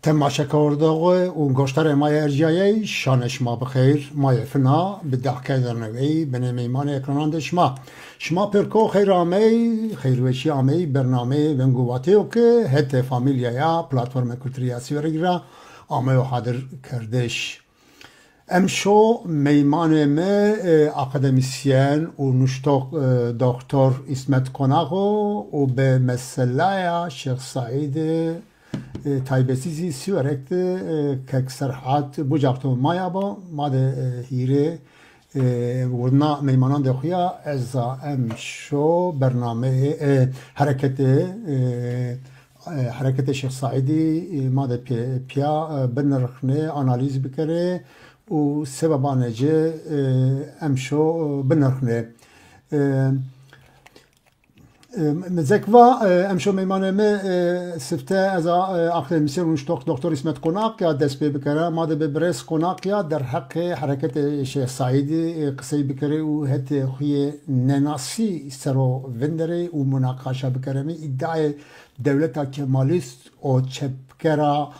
تماشاکرداغ و گشتر مای ارجایی شانش ما بخیر مای فنا بداخل درنوی بن میمان اکرانند شما پرکو خیر آمی خیروشی آمی برنامه ونگواتی و که هت فامیلیا یا پلاتفرم کلتوریاسی ورگرا آمی و حاضر کردش امشو میمان ما اکادمیسین و نشتاق دکتر اسمت کناغو و به مسئله شیخ سعید تایبسیزی سیورکت که سرحات بجاکتو مایا با ماده هیره ورنا میمانان دخویا از امشو برنامه حرکت شیخ سعیدی ماده پیا بنرخنه آنالیز بکره و سببانجه امشو بنرخنه مزكوا امشو ميمانه سفته از اکادمیسین ونشتاق دکتر اسمت کناق یا دست بکره ماده ببرس کناق یا در حق حرکت شیخ سعیدی قصه بکره و هت خوی نناسی سرو وندره و مناقشه بکره می ادعای دولت کمالیست و چپکرا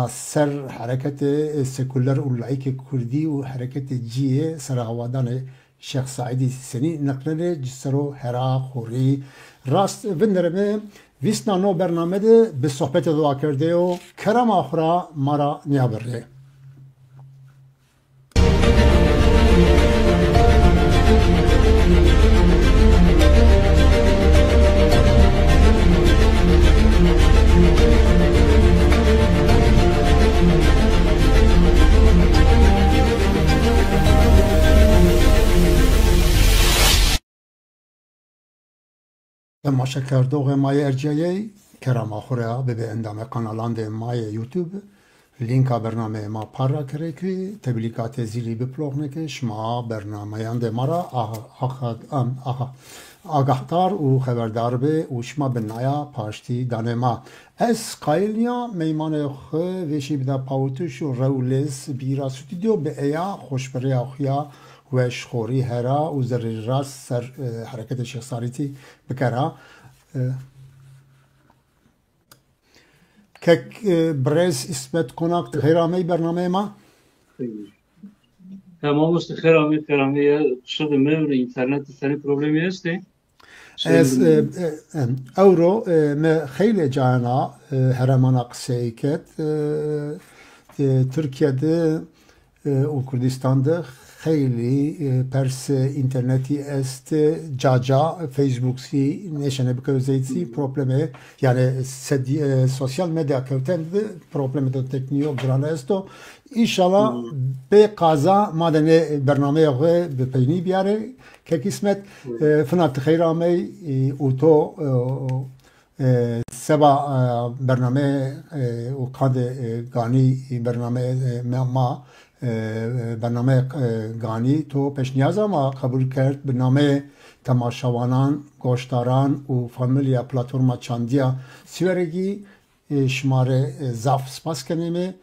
سر حرکت سکولر و لایک کردی و حرکت جیه سر هوادان شیخ سعیدی سنی نقلره جسرو هرا خوری راست وندرمه ویسنا نو برنامه ده به صحبت دعا کرده و کرم آخرا مارا نیابره تماشا کردوغ مای ارجایی کرم آخوره به اندام کانالان ده مای یوتیوب لینکا برنامه ما پارا کرده که تبلیغات زیلی بپلوغ نکش ما برنامه یانده مارا آگاهدار و خبردار به و شما بنایا پاشتی دانه ما از قایلیا میمان خو وشی بدا پاوتوش و رولز بیرا استودیو به ایا خوشبری آخیا و شخوری هرا و زر راست سر حرکت شیخ سعیدی بکره که برز اسمت کناک خیرامی برنامه ما تمام است خیرامی شده میون اینترنت سری پروبلمی هستی از اورو ما خیلی جانا هرمان قصه کت ترکیه ده و کردستان ده خیلی پرس اینترنتی است جاجا فیسبوک سی نشانه بکوزیتی پروبلمه یعنی سوشال مدیا کوتن پروبلم دو تکنیو گرانه است و ایشالا به قضا مادن برنامه خو به پینی بیاره که قسمت فنات خیرامی او تو سبا برنامه و کاند گانی برنامه ما برنامه گانی تو پیش نیازا ما قبول کرد به نام تماشاوانان گوشتاران و فامیلیا پلاتفرما چاندیا سیورگی شماره زاف سپاس کنیم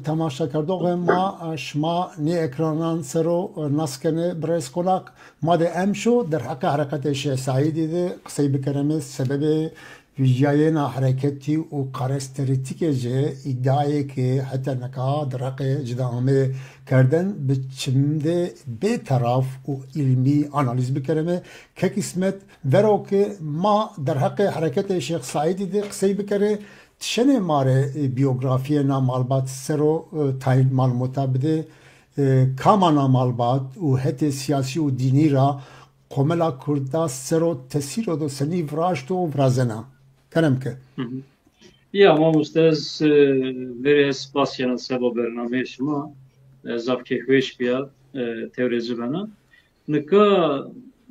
تماشا کردوغ ما شما نی اکرانان سرو نسکنه برس کنک ما ده امشو در حق حرکت شیخ سعیدی ده قصه بکرمه سبب ویژاینا حرکتی و کارکتریستیک جه ادعای که حتی نکا در حق جدامه کردن به چمده به طرف و علمی آنالیز بکرمه که قسمت ورو که ما در حق حرکت شیخ سعیدی ده قصه بکره شنه ماره بیوگرافی نامالبات سرو تاین معلوماتا بده کاما نامالبات و حتی سیاسی و دینی را قوملا کرده سرو تسیر و سنی وراشت و ورازنا کنم که یا ما مستاز وری اسپاسیان سبا برنامه شما زاف که خویش بیاد تورزی بنا نکا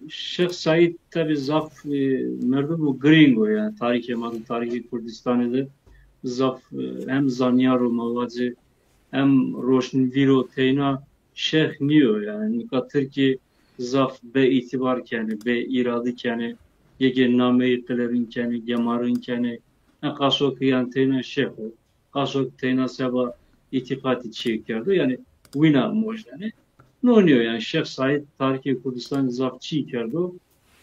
شیخ سعید tabi zaf merdum و گرینگو yani tarihi Kurdistan'da da zaf hem zanyaro mavazi hem roşnviro teyna şeyh niyo yani nikatır ki zaf be itibar kani be iradı kani yege name telerin kani gemarın kani kasok yani teyna şeyh kasok teyna seba itikati çekerdi yani wina mojnani ne oluyor yani Şeyh Said tarihi Kurdistan zafçı kerdi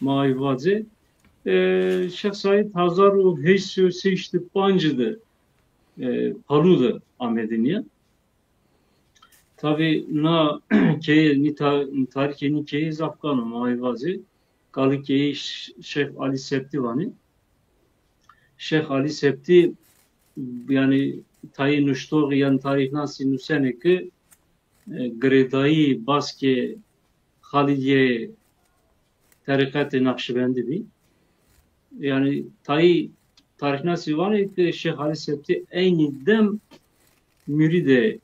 Maivazı Şeyh Said 1885'de Palu'da Ahmediniye. Tabi na ke tarihi ni ke Afganı maivazi kalı ke Şeyh Ali Septi vani. Şeyh Ali Septi yani tayi nuştoğu yani tarih nasi nusene ki gredayı baske Halidiye tarikat-ı Nakşibendi bi. Yani tayi tarih nasi vani ki Şeyh Ali Septi aynı dem müride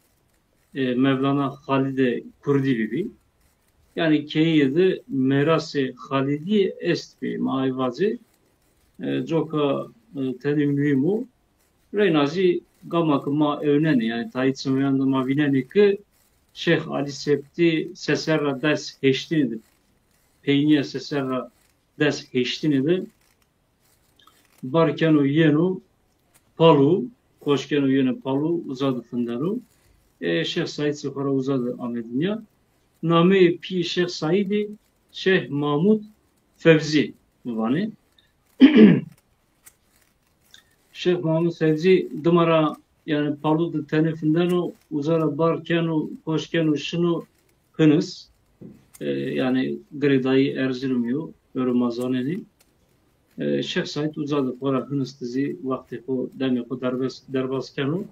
Mevlana Halide Kurdi bi. Yani keyide merası Halidi est bi maivazi joka tedi mühimu Reynazi gamak ma evneni yani tayit sınırında ma vineni ki Şeyh Ali Septi seserra ders heştinidir. Peyniye seserra ders heştinidir. Barken o yenu palu, koşken o yenu palu uzadı fındaru. Şeyh Said Sıfara uzadı Ahmedinya. Name pi Şeyh Said'i Şeyh Mahmud Fevzi vani. Şeyh Mahmud Fevzi dımara yani paludu tenefinden o uzara barken o koşken o şunu hınız yani gredayı Erzurum'u Ramazan'ını Şeyh Said uzadı para hınız dizi vakti o demek o derbasken o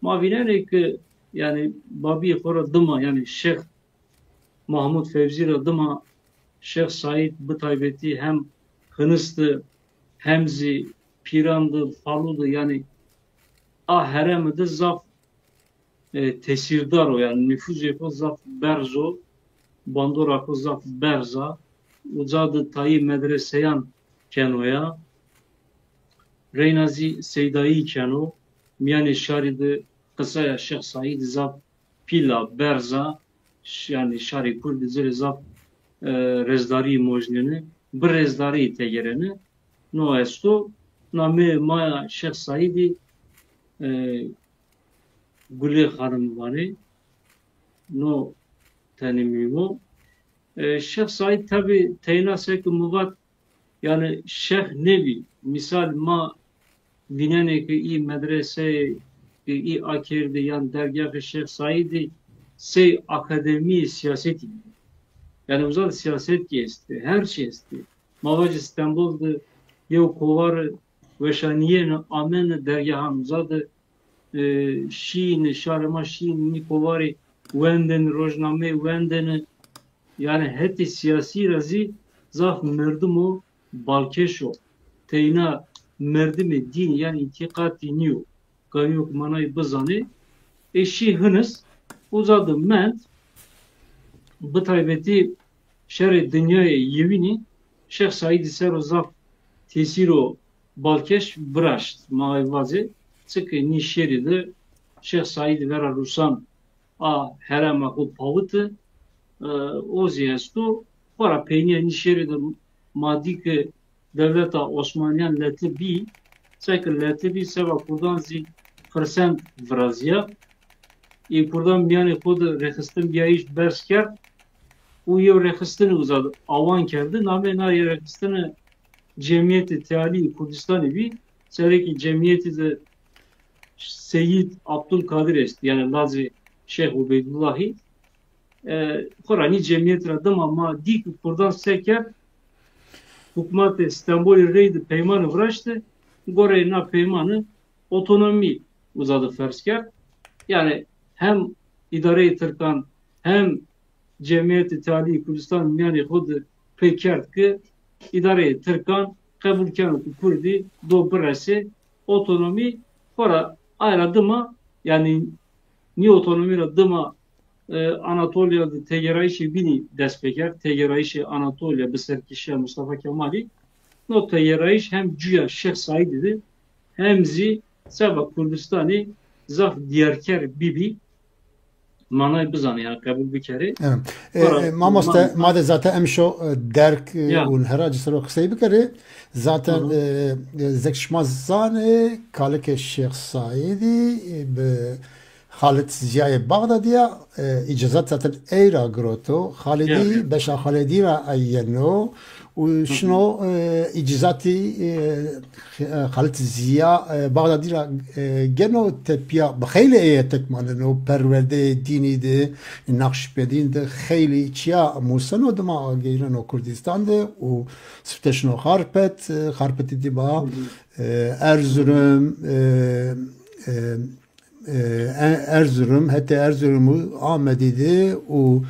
mavinen ki yani babi para dıma yani Şeyh Mahmud Fevzi dıma Şeyh Said bu taybeti hem hınızdı hemzi pirandı, faludu yani heremde zaf tesirdar o yani nüfuz yapı zaf berzo bandora zaf berza uzadı tayi medreseyan kenoya Reynazi Seydai keno miyane şaride kısaya Şeyh Said zaf pila berza yani şari kurdi zire zaf rezdari mojnini bir rezdari tegereni no esto name maya Şeyh Said'i Gule Hanım var. No tanımıyor. Şeyh Said tabi teynasek muvat yani Şeyh Nevi misal ma vinene ki iyi medrese iyi akirde yan dergah Şeyh Said'i sey akademi siyaseti yani uzak siyaset geçti her şey isti. Mavac İstanbul'da yev kovar veşaniye amen dergahın uzadı şiin şarma şiin nikovari wenden rojname wenden yani heti siyasi razi zaf merdumu balkeşo teyna merdimi din yani itikat diniyo gayok manay bızani eşi hınız uzadı ment bu taybeti şer dünyaya yevini Şeyh Said Sero zaf tesiro balkeş braşt maivazi sıkı nişeride Şeyh Said vera Rusan a herama ku pavıtı oziyestu para peyniye nişeride maddi ki devleta Osmaniyan leti bi sıkı leti bi seva kurdan zi fırsent vrazya kurdan yani kod rekhistin biyayiş bersker u yev rekhistini uzadı avan kerdi name na rekhistini Cemiyeti Teali Kurdistan'ı bir sereki cemiyeti de Seyyid Abdülkadir esti yani Lazi Şeyh Ubeydullahi Kur'an'ı cemiyet radım ama dik buradan seker hükümet İstanbul'u reydi peymanı vraştı Goreyna peymanı otonomi uzadı fersker yani hem idare-i Türkan hem Cemiyeti Teali Kurdistan yani hudu pekert ki idare Türkan kabul kânu Kurdi do burası otonomi para ayrıdıma yani ni otonomi radıma Anatolia'da tegerayişi bini despeker tegerayişi Anatolia biserkişe Mustafa Kemal'i no tegerayiş hem cüya Şeyh Said'di hem zi Sabah Kurdistan'ı zaf diyerker bibi manay bizan yani kabul bir kere. Evet. Mamoste madde zaten emşo derk un heracı sıra kısayı bir kere zaten zekşmazane kaleke Şeyh Said'i Halit Ziya'yı Bağdadi'ye icazat zaten eyra groto Halidi beşa Halidi ra ayyeno وشنو اجازاتي خالت زيا بغدادي جنو تبيا بخيل تكمل انه پرورده دینی ده نقش بدین ده خیلی چیا موسنو دما گیرنو کردستان ده و سفتشنو خارپت دی با Erzurum hatta Erzurum'u Ahmedi'di o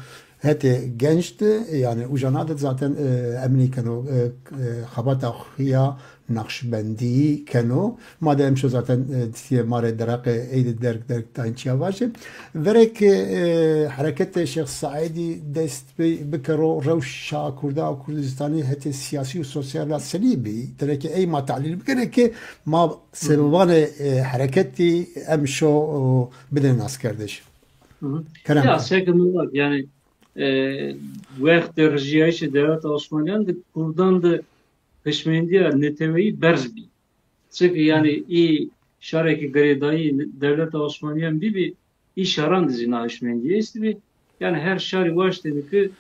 hatta gençti yani ujanadı zaten emni kano xabata xuya Nakşibendi kano madem şu zaten diye mare derak eyd derk tançya vaje verek hareket Şeyh Saidi dest bikro rewşa Kurda Kurdistani hatta siyasi ve sosyal salibi derek ey ma ta'lil gerek ma sebeban hareketi emşo bidin nas kardeş. Ya sekund var yani وقت رجعش devlet Osmanlı'nın Kurdan da Peşmendiye neteveyi berz bi. Çünkü yani iyi şareki garidayı devlet Osmanlı'nın bir işaran dizina Peşmendiye istibi. Yani her şari vaş dedi ki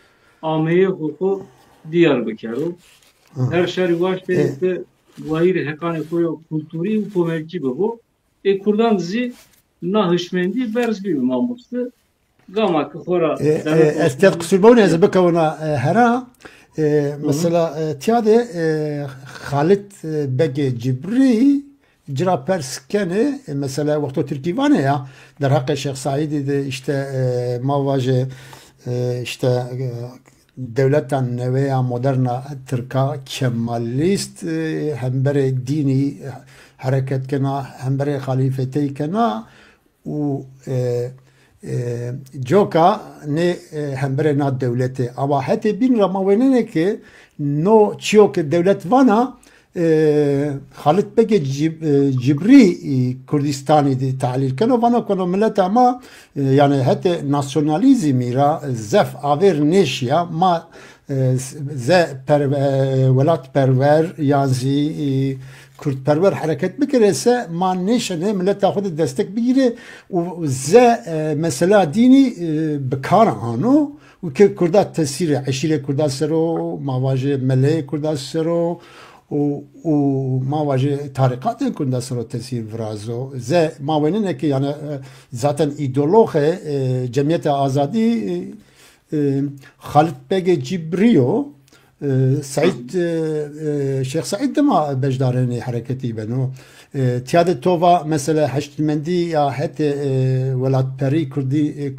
ameye hukuku Diyarbakır. Her şari vaş dedi ki vahir hekane koyu külturi u pomelki bu. Kurdan dizi na Peşmendiye berz bi mamustu. Gama ki xora استاد قصربوني إذا بكونا هرا مثلا تيادي خالد بقى جبري جرا برسكنه مثلا وقت تركيبانه يا در حق الشيخ سعيد işte ما واجه işte devletten veya moderna Türka Kemalist hembere dini hareket kena hembere halifeti kena u Joka ne hembere na devleti ama heti bin ramavenine ki no çiyok devlet vana Halit Bege Cibri Kürdistan'ı di talil kano vana kono millet ama yani heti nasyonalizmi ra zef aver neşya ma ze velat perver yani Kürtperver hareket bikirese ma neşene millet taxud destek bigire u ze mesela dini bikar anı u ki Kurda tesiri eşile Kurda sero mavaje mele Kurda sero u mavaje tarikatın Kurda sero tesir vrazo ze mavenine ki yani zaten ideoloji cemiyete azadi Halit Bege Cibriyo Said Şeyh Said de ma bejdارنی حرکتی بنو تیاد تووا مثلا هشتمندی یا حتی ولات پری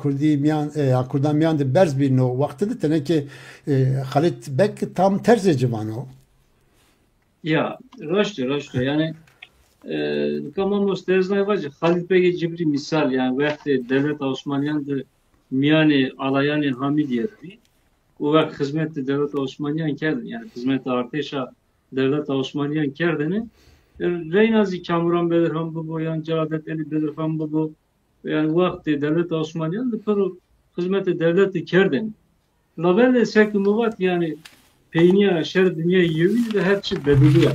کردی میان کردان میان de برز بینو وقتی de tene ki Halit Bek tam terzi civanı. Ya raştı yani tamam ustazlar var Halit Bey Cibri misal yani vakti devlet Osmanlı'nın da miyani alayani Hamidiyeti o vakit hizmette devlet Osmanlı'nın kerdi yani hizmette arteşa devlet Osmanlı'nın kerdini Reynazi Kamuran Belirhan bu yani Celadet Ali Belirhan bu yani vakti devlet Osmanlı'nın da pero hizmette devleti kerdini labelle sekumuvat yani peyniya şer dünya yevi de her şey bedeliya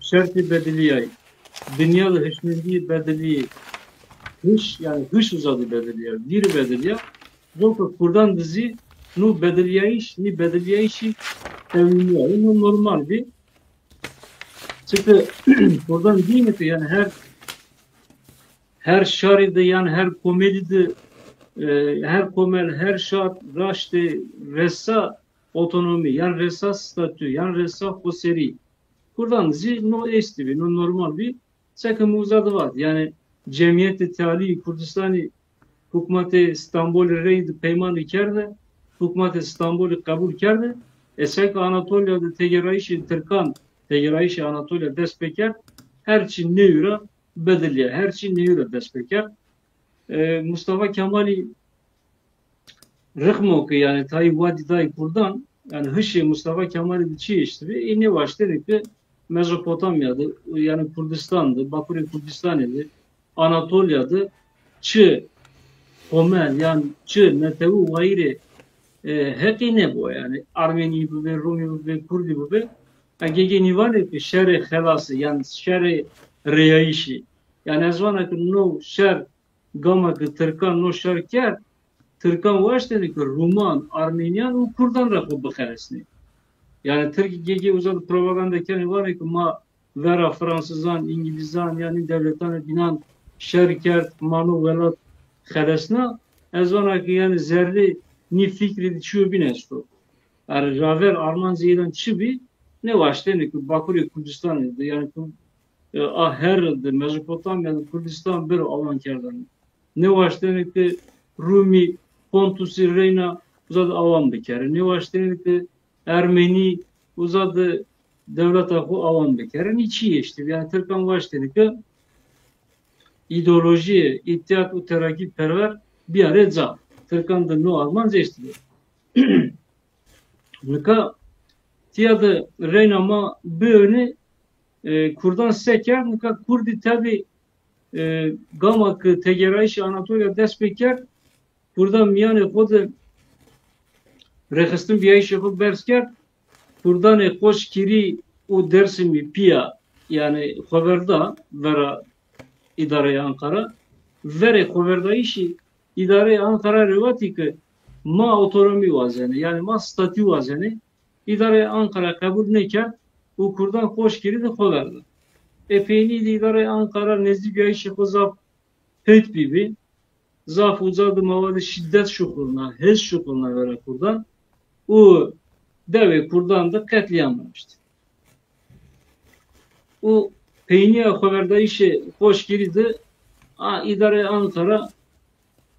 şerti bedeliya dünyalı hışmendi bedeli hış yani hış uzadı bedeliya bir bedeliya bu kurdan dizi nu bedeliyayiş ni bedeliyayişi evleniyor. Bu normal bir çünkü buradan değil mi yani her şaride yani her komedide her komel her şart raşte ressa otonomi yani ressa statü yani ressa hoseri buradan zi no esti no normal bir sakın uzadı var yani cemiyeti tali Kürdistan'ı hükümeti İstanbul'u reyd peymanı kerde hükümet İstanbul'u kabul kerdi. Esek Anatolia'da tegerayişi Türkan, tegerayişi Anatolia despeker, her çin ne yura bedeliye, her çin ne yura despeker. Mustafa Kemal'i rıhmo ki yani tayi vadi dahi kurdan, yani hışı Mustafa Kemal'i çiğ işte, ne başladı ki Mezopotamya'da, yani Kürdistan'dı, Bakuri Kürdistan'dı, Anatolia'da çı, Homel yani çı, netevu gayri heki ne bu yani Armeni bu ve Rumi bu ve Kurdi bu ve gege var ki şer helası yani şer reyayişi yani azvana ki no şer gama ki Türkan no şer ker Türkan var dedi ki Ruman Armenyan u Kurdan rakı bıkharesini Yani Türkiye'ye uzak propaganda kendi var ki ma vera Fransızdan, İngilizdan yani devletten binan şirket, manu velat xelesna ez vana ki yani zerli ni fikri çiğ binesto. Yani Raver Arman Zeydan çibi ne başta ne ki Bakuriye Kürdistan'ı yani her Mezopotamya'da Kürdistan bir alan kerdan. Ne başta ne ki Rumi, Pontus'u, Reyna uzadı alan bir kere. Ne başta ne ki Ermeni uzadı devlet akı alan bir kere. Niçin işte? Yani Türkan başta ne ki ideoloji, ittihad ve terakki perver bir araya zam. Türkan'da ne Almanca işte. Nika tiyadı Reynama böyle Kurdan seker, nika Kurdi tabi gamakı tegerayış Anatolia despeker Kurdan miyane kodu rexistin biyayış yapıp bersker Kurdan koş kiri o dersimi piya yani haberda vera idare Ankara vere haberda işi idare Ankara rivati ki ma otonomi vazeni yani ma statü vazeni idare Ankara kabul neker o Kurdan koş kiri de haberda. Epeyni de idare Ankara nezdi biyayış yapı zaf pek bibi zaf uzadı mavadı şiddet şukuruna, hez şukuruna vere Kurdan o deve Kurdan da katliamlamıştı. O peyniye haberda işe hoş girdi idare Ankara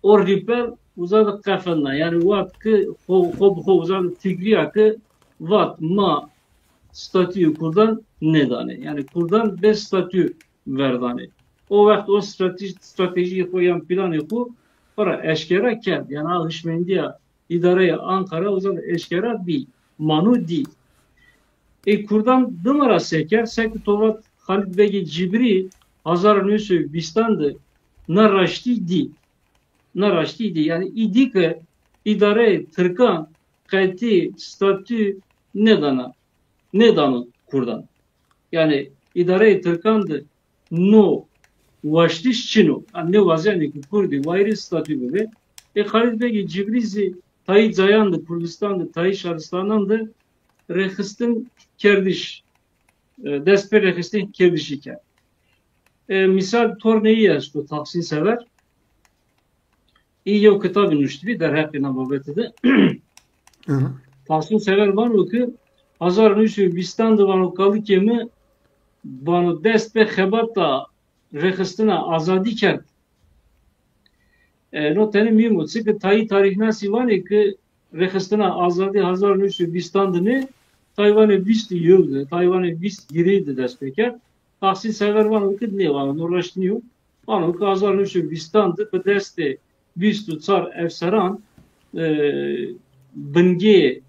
orgiper uzadı kafana yani vatkı uzadı tigriyakı vat ma statü Kurdan nedane yani Kurdan bez statü verdane. O vakit o stratejiyi koyan planı yapı para eşkera kent yani alışmendiya idareye Ankara uzadı eşkera değil manu değil. Kurdan dımara seker sek tovat Halid Begi Cibri Hazar Nüsü Bistan'dı naraşti değil. Naraşti değil yani idi ki idare Türkan kayıtı statü nedanı Kurdan. Yani idare Türkan'dı no Vaştiş Çino, ne vaziyane ki Kurdi, vayri statü gibi. Halid Begi Cibrizi, Tayi Zayan'dı, Kurdistan'dı, Tayi Şaristan'dı, Rehistin Kerdiş, Despe Rehistin Kerdiş iken. Misal Torneyi yazdı, Tahsin Sever. İyi o kitabı nüştübi, der hakkına babetede. Tahsin Sever var o ki, Hazar Nüşü Bistan'dı var kalı kemi, bana Despe Hebatta, Rexistina azadi kert. No tane mühim o. Çünkü tarihine sivane ki Rexistina azadi Hazar Nüşü Bistan'dı Tayvan'ı bisti yıldı. Tayvan'ı bist giriydi despeker. Tahsin Sever var o ki ne var? Uğraştınıyor. Var o ki Hazar Nüşü Bistan'dı. Bu deste bistu tsar efsaran bınge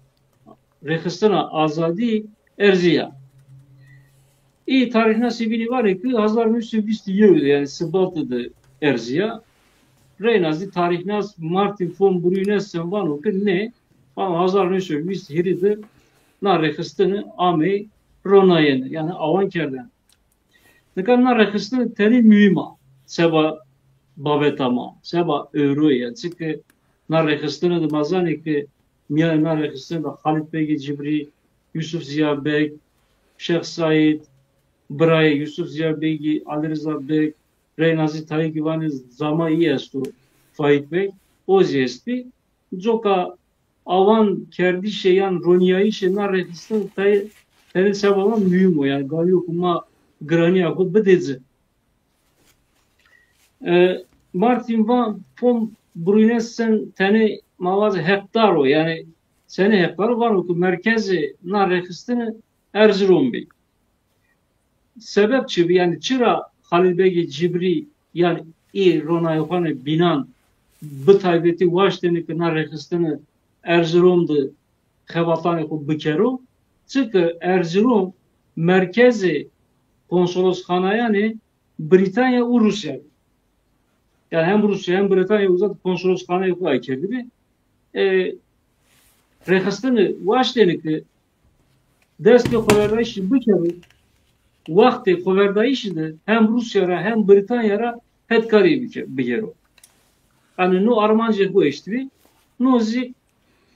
Rexistina azadi erziya. İyi tarih nasibini var ki Hazar Nüsü bisti yıldı yani Sıbatı'dı Erziya. Reynazı tarih nas Martin von Brunesen var o ki ne? Ama Hazar Nüsü bisti hiridi na rekistini ame Ronayeni yani avankerden. Nekan na rekistini teri mühima seba babetama seba euroya çünkü na rekistini de mazani ki miya na rekistini de Halid Begi Cibri, Yusuf Ziya Beg, Şeyh Said Bray, Yusuf Ziya Beygi, Ali Rıza Bey, Reynazi Tayyip İvan'ı zama iyi estu Faik Bey, o zesti. Joka avan kerdi şeyan Ronya'yı şeyler refistin teri sebaba mühim o yani galiba kuma grani yakut bedezi. Martin von Brunesen tane mavazı hektar o yani sene hektar var o ki merkezi nar refistin Erzurum Bey. Sebep çibi yani çıra Halid Begi Cibri yani Ronayofane binan bu taybeti vaşteni ki narrekistini Erzurum'du xevatani ku bikero çünkü Erzurum merkezi konsoloskhana yani Britanya u Rusya yani hem Rusya hem Britanya uzat konsoloskhana ku aykerdi bi rekistini vaşteni ki desti xeverdaşı bikero vakti xoverdayişi hem Rusya'ya hem Britanya'ya hetkari bigero. Yani no Armanca bu eştivi, no zi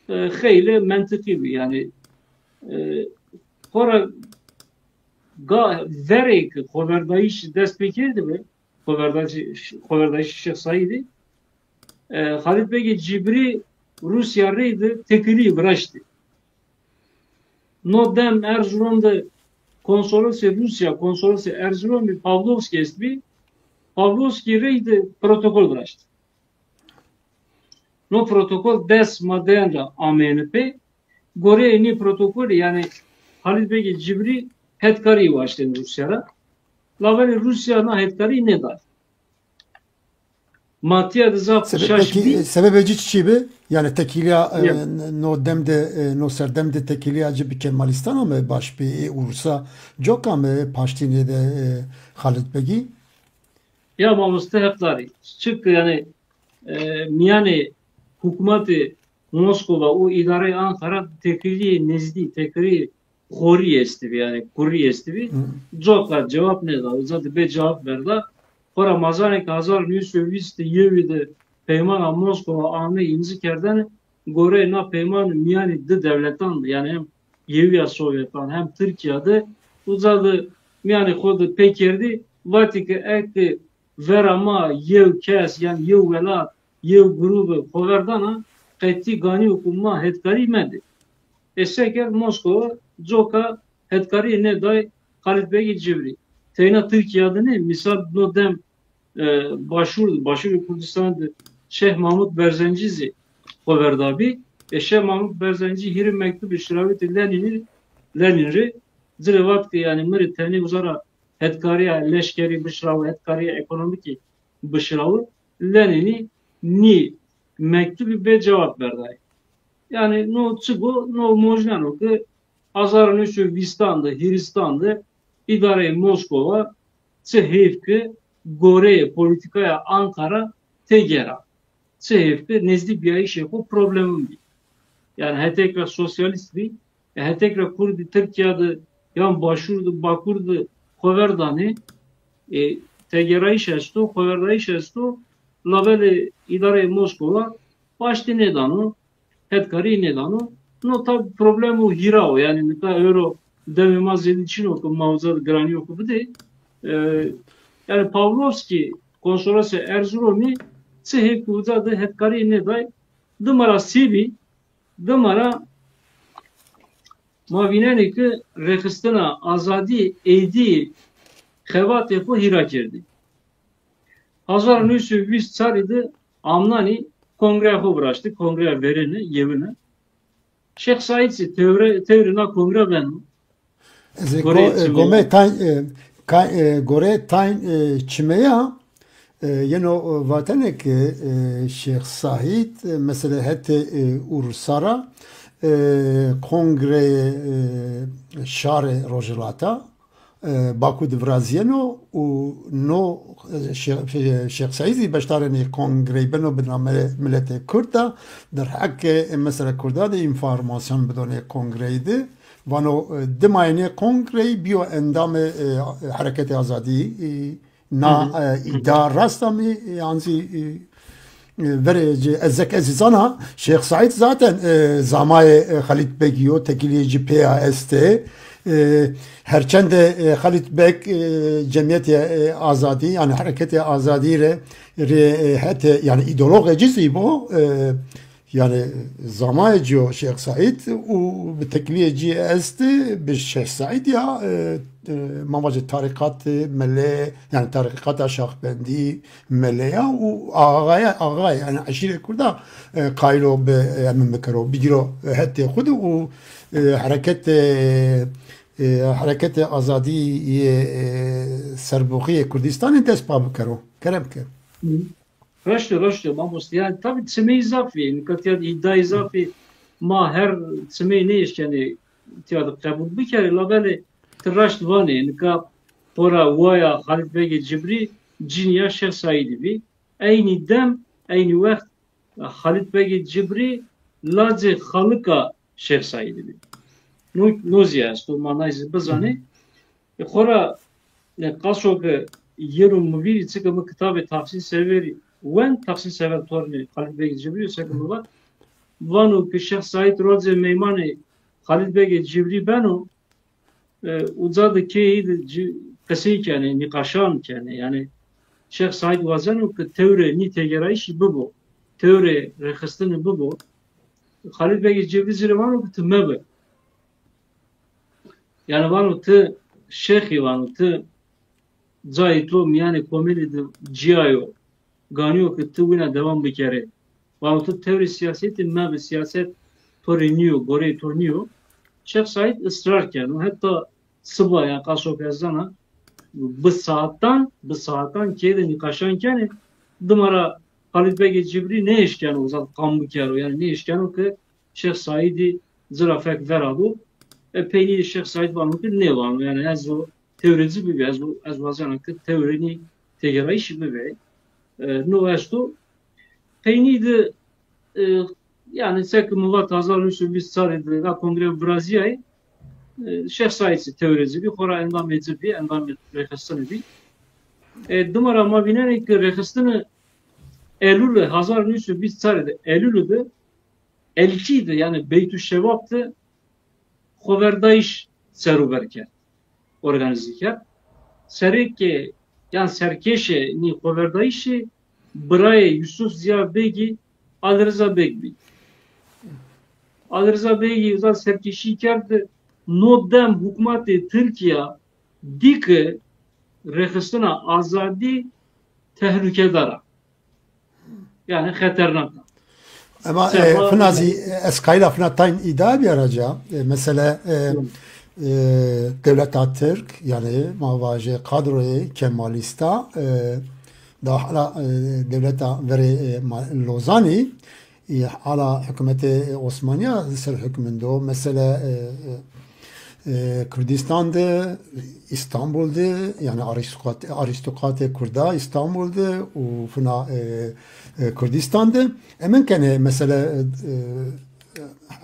xeyle mentıki yani Sonra verek koverdayış dest bekirdi mi? Koverdayış Şeyh Said'i. Halit Bey Cibri Rusya reydi tekili bıraştı. No dem Erzurum'da konsolosu Rusya konsolosu Erzurum'u Pavlovski esbi Pavlovski reydi protokol bıraştı. No protokol des madenra AMNP gore ni protokol yani Halit Bey Cibri hetkari başladı Rusya'ya. Laveli Rusya'na hetkari ne der? Matiya da sebebi çi bi yani tekiliya no demde no serdemde tekiliya ci Kemalistan mı baş bir Ursa joka mı Paştini de Halit Bey ya mamuste hetkari çıktı yani yani hükümeti Moskova o idare Ankara tekili nezdi tekili Hori esti yani kuri esti joka cevap ne da zaten be cevap verdi. Sonra Mazanek 1920 yılında peymana Moskova anı imzi kerden gore na peyman miyani de devletten yani hem Yeviya Sovyet'ten hem Türkiye'de uzadı miyani kodu pekerdi vatike ekti verama yev kes yani yev velat yev grubu koverdana qetti gani hukuma hetkari medi. Eseker Moskova joka hetkari ne day Halit Bey Cibri. Teyna Türkiye'de ne? Misal no dem Başur Kurdistan'da Şeyh Mahmud Berzencizi Koverdabi Şeyh Mahmud Berzenci hiri mektubu şiraveti Lenin'i zirvat ki yani meri teni uzara hetkariya leşkeri bişravu hetkariya ekonomiki bişravu Lenin'i ni mektubu be cevap verdi. Yani no çıbu no mojnano ki azarın üçü Vistan'da Hiristan'da idare Moskova Tsehevki gore politikaya Ankara tegera. Tsehevki nezdi bir iş yapı problemim değil. Yani hetekra sosyalist bir hetekra Kurdi Türkiye'de yan başvurdu bakurdu koverdani tegera iş esto koverda iş esto labeli idare Moskova başti nedanu hetkari nedanu no tabi problemu hirao yani ne kadar euro devimaz için oku mavzad grani oku bu değil. Yani Pavlovski konsolosu Erzurum'i Tsehek uzadı hetkari ne day dımara sibi dımara mavineni ki rekistana azadi eydi hevat yapı hira kirdi. 1920 sarıydı amnani kongre yapı bıraştı. Kongre vereni yevine. Şeyh Said'si tevrina kongre ben. Gore tayn çimeya yeno vatanek Şeyh Said mesela hete Ursara kongre şare rojlata Baku Devrazieno u no Şeyh Said'i başlarını kongre beno bename millete Kurda der hakke mesela Kurda da informasyon bedone kongreydi vano demayne kongre bio endame hareketi azadi na idarastami yani verece ezek ezizana Şeyh Said zaten zamay Halit Begiyo tekilici PAST herçende Halit Bek cemiyeti azadi yani hareketi azadi re hete yani ideolojisi bu yani zamayıcı Şeyh Said u betekliyeci esti bir Şeyh Said ya mamacı tarikat mele yani tarikat Şahbendi meleya u ağaya yani aşire kurda kaylo be memkero bigiro hatta khudu u hareket azadi serbuği Kürdistan'ın despab karo kerem ker Raştı mamus yani tabii tsime izafi nikatiyat iddia izafi ma her tsime ne işkeni tiyat kabul bir kere labeli tıraşt vani nika pora vaya Halit Bey Cibri cinya Şeyh Said'i bi aynı dem aynı vakit Halit Bey Cibri lazı halka Şeyh Said'i bi noziya sto manayız bazani khora qaso ke yerum muviri çıkımı kitabı tafsir severi Wen tafsir sever torni Halit Bey Cibri sekulular vanu ki Şeyh Said Roze Meymani Halid Bey Cibri beno uzadaki kesi yani nikaşan yani Şeyh Said Vazeno ki teori ni tegerayişi bu. Teori rehistini bu. Halid Bey Cibri zirvano ki tümebe. Yani vano te şeyhi vano te zayto yani komedi de ciayo ganiyo ki te wina devam bikere. Vano te teori siyaseti mebe siyaset toriniyo, gore toriniyo. Şeyh Said ısrar kenu. Hatta sıba yani kaşok yazana bu saatten kedi nikaşan kene dımara Halid Bey Cibri ne işken o zaman kambu kero yani ne işken o ki Şeyh Said'i zırafek verabu peyni Şeyh Said var mı ne var yani az o teorici bir az vazana ki teorini tegerayış bir no esto peyni de yani sek muvat hazırlışı bir sarıdı da kongre Brazilya'yı Şeyh Said'i teorici bir kora endam edici bir endam rekastını bir dımara ma binerek ki rekastını Eylül'de Hazar Nüsü bir sarıdı. Eylül'de elçiydi yani Beytü Şevap'tı Hoverdayış seruberker organiziker. Sereke yani serkeşe ni Hoverdayışı Braye Yusuf Ziya Begi Ali Rıza Begi. Ali Rıza Begi uzak serkeşi kerdi. Nodem hükümeti Türkiye dike rehistına azadi tehlikedara. Yani xeternak. Ama Fınazi eskayla Fınatayın iddia bir araca. Mesela devlet Türk yani mavaje kadroyu Kemalista da hala devlet veri Lozani hala hükümeti Osmaniye ser hükmünde mesela Kürdistan'da, İstanbul'da yani aristokrat Kurda İstanbul'da ve fına Kürdistan'da emin kene mesela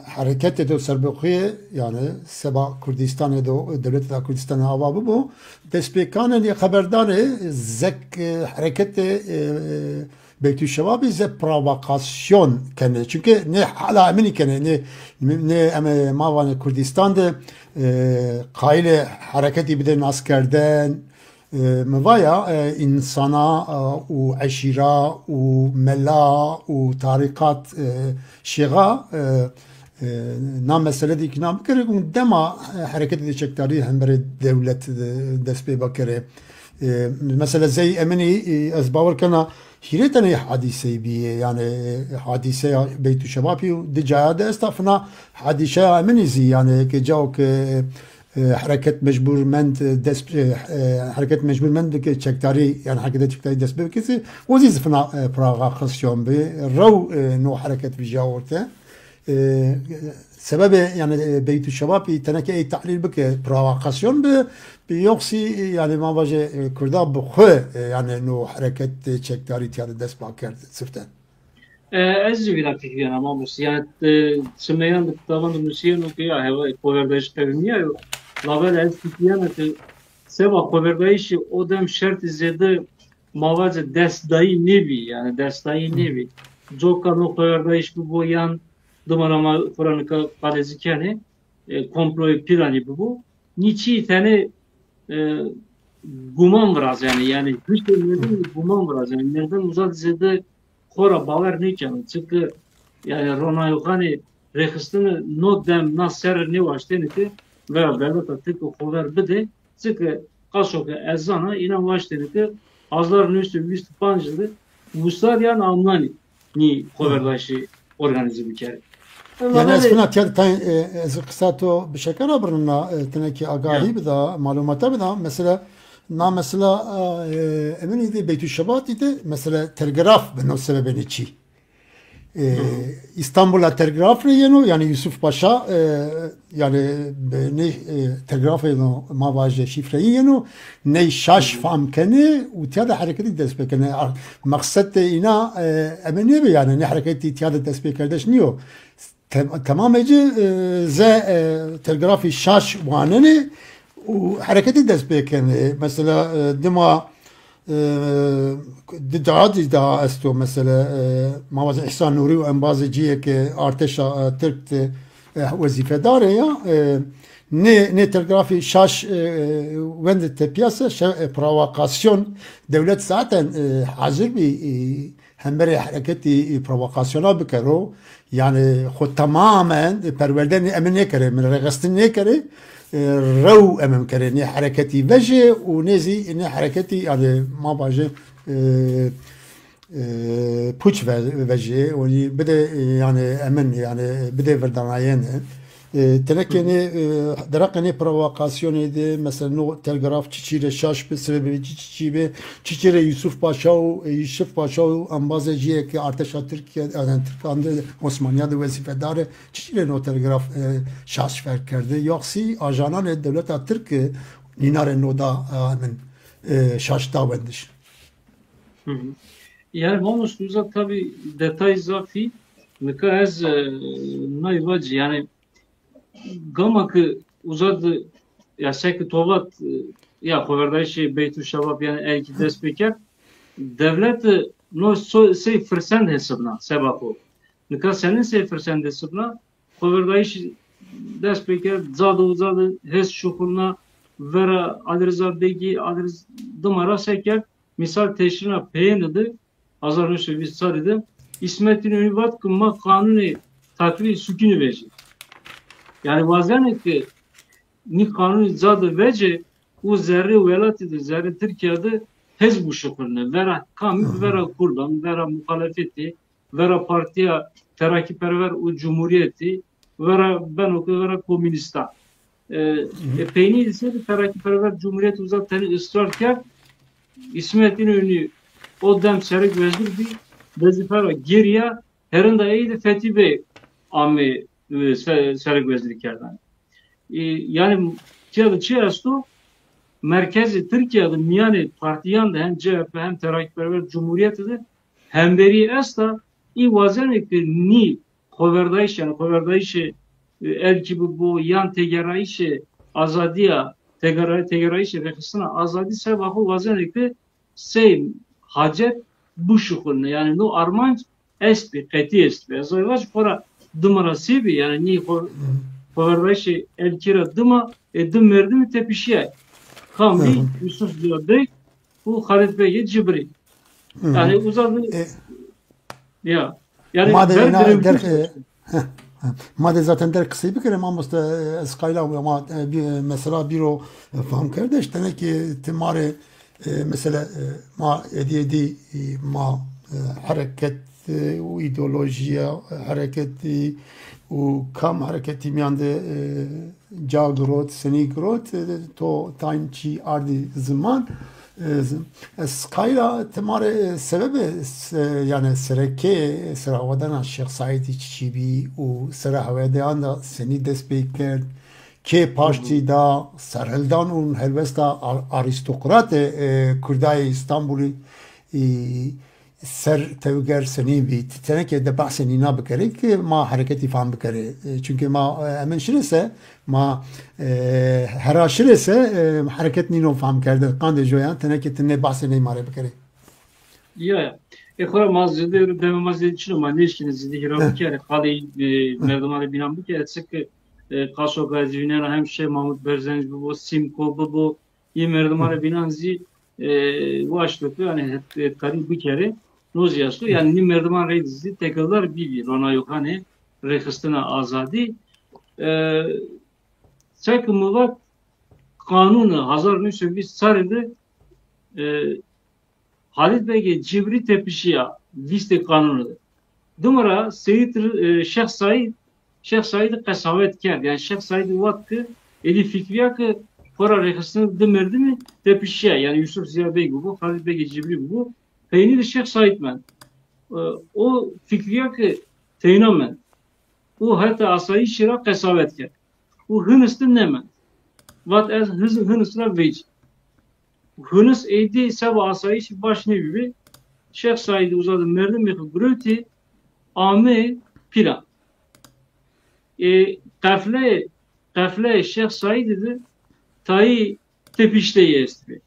hareket ediyor Serbiye yani Seba Kürdistan'da devlet Kürdistan'a avabı bu despekanı haberdarı zek hareket Beytü Şevabi ze provokasyon kene çünkü ne hala emin kene ne mavane Kürdistan'da kaile hareketi bir de askerden mevaya insana u eşira u mela u tarikat şiga nam mesele dik nam kere dema hareket edecek tarihi hem bir devlet despe bakere mesela zey emini az bavar kana hiretane hadise bi yani hadise Beytü Şevabi dicaya da estafna hadise eminizi yani ki jawk hareket mecburmend hareket mecburmend ki çektari yani hareket çektari desbe kesi oziz fına provokasyon bi rav no hareket bi jawte sebebi yani Beytü Şevabi teneke tahlil bike provokasyon bi yoksa yani mavaje Kurda bu yani no hareket çektari tiyade desba kerdi sifte Ez bir fikir ama bu yani semeyan tavan müsiyonu ki ya hava koverdaş tevniya lavel ez fikirana ki seva koverdaş o dem şart zede mavaje destayı nevi yani destayı nevi joka no koverdaş bu yan dumarama Kur'an'ı kalezikene komployu planı bu niçi tane guman var yani hiç nereden guman var yani nereden uzat zede Kora baver ne canım çünkü yani Ronayokani rehistini no dem nasser ne başteni ki veya devlet atık o kover bide çünkü kaşok ezana inan başteni ki azlar nüstü üstü pancılı Musadiyan Amnani ni koverdaşı organize bir kere. Yani eskuna tiyatayın kısato bir şekilde abrınla teneki agahi bir daha malumata bir daha mesela eminiydi Beytü Şevat idi mesela telgraf ben o sebebini çi İstanbul'a telgraf reyenu yani Yusuf Paşa yani ne telgraf reyenu mavaje şifreyi yenu ne şaş famkeni utiyada hareketi despekene maksat ina eminiye yani ne hareketi tiyada despekerdeş niyo tamamıcı ze telgrafi şaş vaneni وحركتي دست بكن مثلا دما دعادي دا استو مثلا ما وز إحسان نوري وأنبازي جيه كأرتشا تركت وظیفه‌داره یا نه تلگرافی شاش وند تپیاسه پرووکاسyon devlet zaten hazır bir hemberi hareketi provokasyona bikero yani xud tamamen perverdeni emin nekere min regastin nekere رو امام کرد نه حرکتی وجه و نزی نه حرکتی yani ما باجه پوچ وجه و بده yani emin yani bide verdanayene tenekeni derakeni provokasyonu idi mesela no telgraf çiçire şaş bir sebebi çiçibe çiçire Yusuf Paşa ambazeciye ki arteşa Türkiye yani Türkiye'de Osmanlı'da vazifedar çiçire no telgraf şaş ver kerdi yoksa ajanan devlet Türkiye ninare no da hemen şaş davendiş. Yani konuştuğumuzda tabi detay zafi nika ez nayvacı yani gamakı uzadı ya seki tovat ya koverdayşı Beytü Şabab yani elki despeker devlet no sey fırsat hesabına sebep o. Nika senin sey fırsat hesabına koverdayşı despeker zadı hes şukuruna vera adreza begi adrez dumara seker misal teşrina peynidi azarın şu bir sarıdı İsmet'in ünvat kımma kanuni takvi sükünü verecek. Yani bazen ki ni kanuni zadı vece o zerre velatidir, zerre Türkiye'de hez bu şukurne. Vera kamil, vera kurdan, vera muhalefeti, vera partiye terakkiperver o cumhuriyeti, vera ben oku, vera komünista. Peyni ise de terakkiperver cumhuriyeti uzatları ısrarken İsmet'in ünlü o dem serik vezir bir vazifara geriye herinde iyiydi Fethi Bey ami serik vezirkerden. Yani Çiğastu merkezi Türkiye'de yani partiyan da hem CHP hem terakkiperver cumhuriyetidir hem beri esta i vazen ki ni koverdayış yani koverdayış el gibi bu yan tegerayış azadiya tegerayış refisine azadi sebabı vazen ki sey hacet bu şukurne yani no armanç espi kati espi azayvaç para dımara sebi yani ni koverdayış el kira dıma dım verdi mi tepişiye kamli Yusuf diyor bey bu Halit Bey'e cibri yani uzadı ya yani madde zaten der kısa bir kere mamusta eskayla ama mesela biro faham kardeş işte ki timare mesela ma ediyedi ma hareket و ایدئولوژیا حرکتی و کم حرکتی میانده جا گروت سنی گروت تو تاینچی آردی زمان Skayla temare sebebi yani sereke serahavedana Şeyh Said Çiçibi u serahavedan da seni destekler ke paşti da serheldan un helvesta aristokrat Kurdai İstanbul'u ser tevger seni bir teneke de bahseni ne bikere ki ma hareketi falan bikere çünkü ma emin şirese ma her şirese hareket nino falan kerdi kande joyan teneke tenne bahseni mare bikere ya ekora mazide de mazide için ma ne işkiniz zidi hirabu kere kali merdumari binam bu kere sık kaso gaziviner hem şey Mahmut Berzenci bu Simko bu iyi merdumari binanzi bu açlıkı yani kari bir kere Noziyasu yani merdiven reydisi tekrar bir ona yok hani rekistine azadi çekimler kanunu hazır nüsü bir sarıdı Halit Bey'e cibri tepişiya viste kanunu dumara Şeyh Said kasavet kerdi yani Şeyh Said vakti eli fikriya ki para rekistine demerdi mi tepişiya yani Yusuf Ziya Bey bu Halit Bey'e cibri bu Peynir Şeyh Said men. O fikriye ki teynamen. O hatta asayi şira kesavet ke. O hınısın nemen. Vat ez hınısına vec. Hınıs eydi seba asayi baş ne gibi. Şeyh Said'i uzadı merdim yakı gröti ame pira. Kafle Şeyh Said'i tayi tepişteyi esti.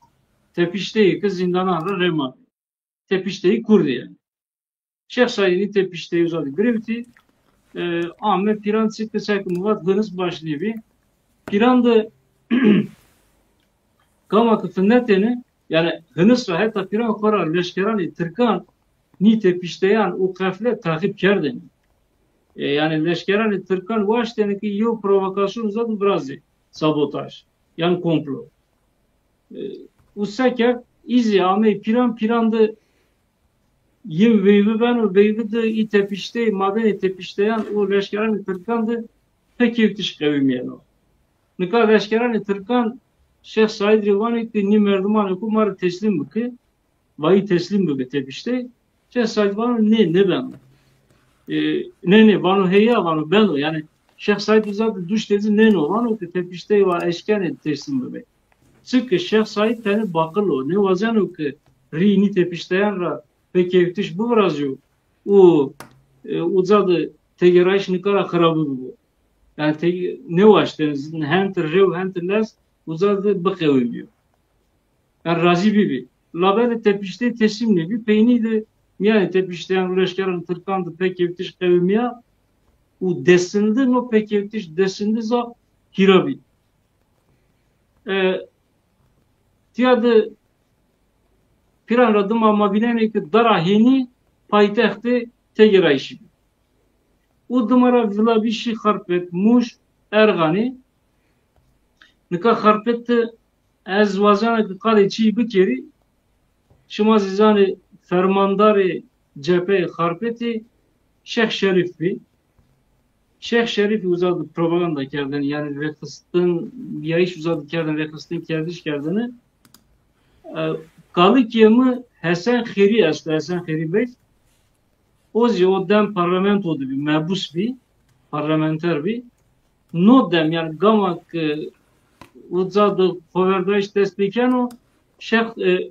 Tepişteyi kız zindana rema. Tepişteyi kurdu yani. Şeyh Said'in tepişteyi uzadı. Grevti Ahmet Piran çıktı çekimivat hınız başlıyor bir. Piran da Kamakı fınneteni yani hınız ve hatta Piran karar leşkerani Türkan ni tepişteyen o kafle takip kerdin. Yani leşkerani Türkan vaşteni ki yo provokasyon zaten biraz sabotaj. Yani komplo. O seker izi ame Piran Yev veyvi ben o veyvi de i tepişte, maden tepişteyen o leşkerani Türkan da pek yetiş kavimiyen o. Nika leşkerani Türkan Şeyh Said Rivani ki ni merduman hukumarı teslim bıkı, vayi teslim bıkı tepişte. Şeyh Said Rivani ne ben o. Ne vanu heya vanu ben o. Yani Şeyh Said Rivani duş dedi ne o vanu ki tepişte var eşken teslim bıkı. Çünkü Şeyh Said tane bakıl o. Ne vazen o ki ri ni tepişteyen ra pek yetiş bu biraz yok. O uzadı tegerayş nikara kırabı bu. Yani ne var denizin henter rev henterles uzadı bakıvıyor. Yani razı bir. Label tepişte teslimli bir peyni de yani tepişteyen uğraşkarın tırkandı pek yetiş kavimiye o desindi no pek yetiş desindi za hirabi. Tiyadı Piran radım ama bilene ki darahini payitahtı tegerayşi. O dımara vila bir şey harpet muş ergani nika harpette ez vazana ki kade çiğ bikeri şuma zizani fermandarı cephe harpeti Şeyh Şerif bi. Şeyh Şerif uzadı propaganda kerdini yani rekıstin yayiş uzadı kerdini rekıstin kerdiş kerdini kalı kiyemi Hasan Kheri aslı Hasan Kheri Bey o dem parlamentodu bir mebus bir parlamenter bir no dem yani gamak uzadı koverdayış destekleyen o Şeyh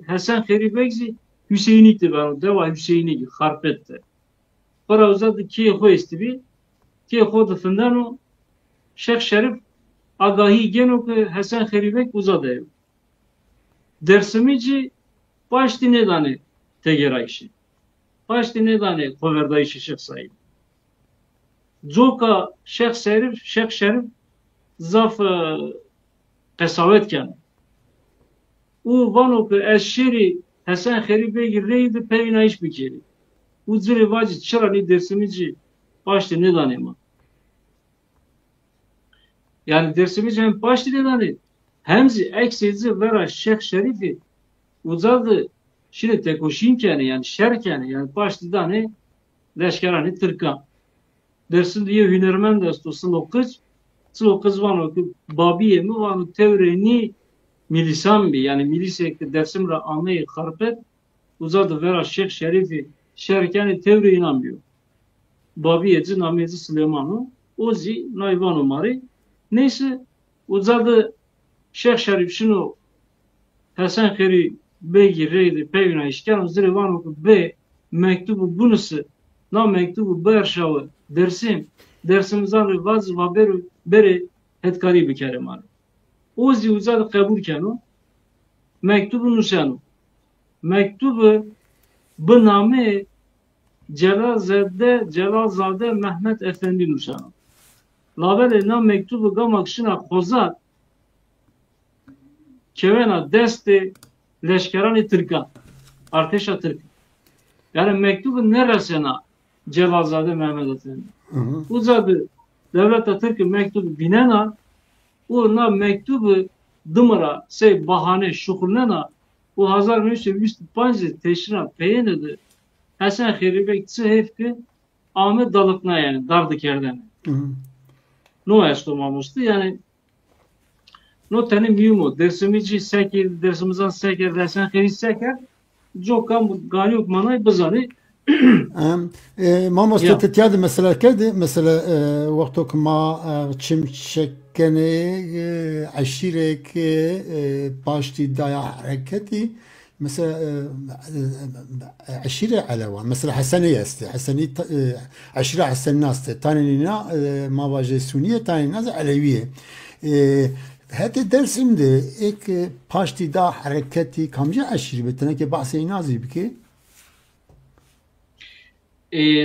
Hasan Kheri Bey Hüseyin'iydi ben deva Hüseyin'i harpetti. Para uzadı ki hoyesti bir ki hodafından o Şeyh Şerif agahi geno ki Hasan Kheri Bey uzadı. Dersimici başti nedani tegerayşi. Başti nedani koverdayışı Şeyh Said. Zoka Şeyh Şerif zaf kesavetken. O vano ki eşşeri Hasan Kheri Bey reydi pevina iş bikeri. O zire vacı çırani dersimici başti nedani ma. Yani dersimici hem başti nedani hemzi eksizi vera Şeyh Şerif'i uzadı şimdi tekoşinkeni yani şerkeni yani başlıdan leşkerani Türkan. Dersin diye hünermen desto sılo kız vano ki babiye mi vano tevreni milisan bi yani milisekte dersimra anlayı harpet uzadı vera Şeyh Şerif'i şerkeni tevre inanmıyor. Babiyeci namezi Süleyman'ı ozi nayvano mari neyse uzadı Şeyh Şerif şunu Hasan Kheri Bey'i reydi peyuna işken zire vano ki be mektubu bunusu na mektubu berşavı dersimizan vaz ve beri hetkari bikere mari. Ozi uzadı kabul kenu mektubu nuşanu mektubu bu name Celalzade Mehmet Efendi nuşanu. Labele na mektubu gamak şuna kozat kevena deste leşkerani Türkan. Arteşa Türk. Yani mektubun neresine Celalzade Mehmet Efendi. Uzadı devlet Türk mektubu binena ona mektubu dımara bahane şukulnena o 1925 teşrina peynedi Hasan Kheri Bey tsehefki Ahmet Dalıkna yani Dardıker'den. No estomamıştı yani no tane miyumu dersimici seker dersimizden seker dersen Kheri seker jokam gani okmanay bazani ما مستطيع مثلا كده مثلا وقتك ما چم شکنه عشیره که باشتی دایا حرکتی مثلا عشيرة علوان مثلا حسنية است حسني عشيرة حسن ناس تانينا ما واجه سنية تاني ناس علوية هذا درس إمده إك باشتي دا حركتي كم جا عشيرة بتنا كي بحثي نازي بكي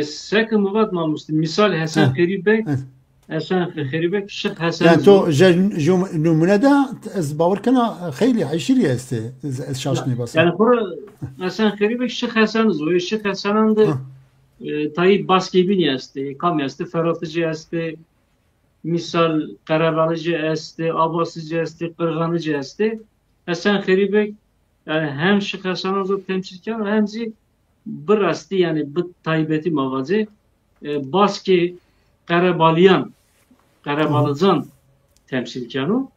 Sekı mıvat mamusti. Misal Hasan Keribek, Hasan Keribek, Şeyh Hasan. Yani to numune da ez bawer kana xeyli aşırı este ez şaşni basa. Yani kora Hasan Keribek Şeyh Hasan zo. Şeyh Hasan'ın da tayi baskı este, kam este, feratıcı este, misal Karabalıcı este, Abbasıcı este, Kırganıcı este. Hasan Keribek yani hem Şeyh Hasan'ın zo temsilken hem de bir rasti yani bir taybeti mavazı baskı Karabalıcan temsilkanı.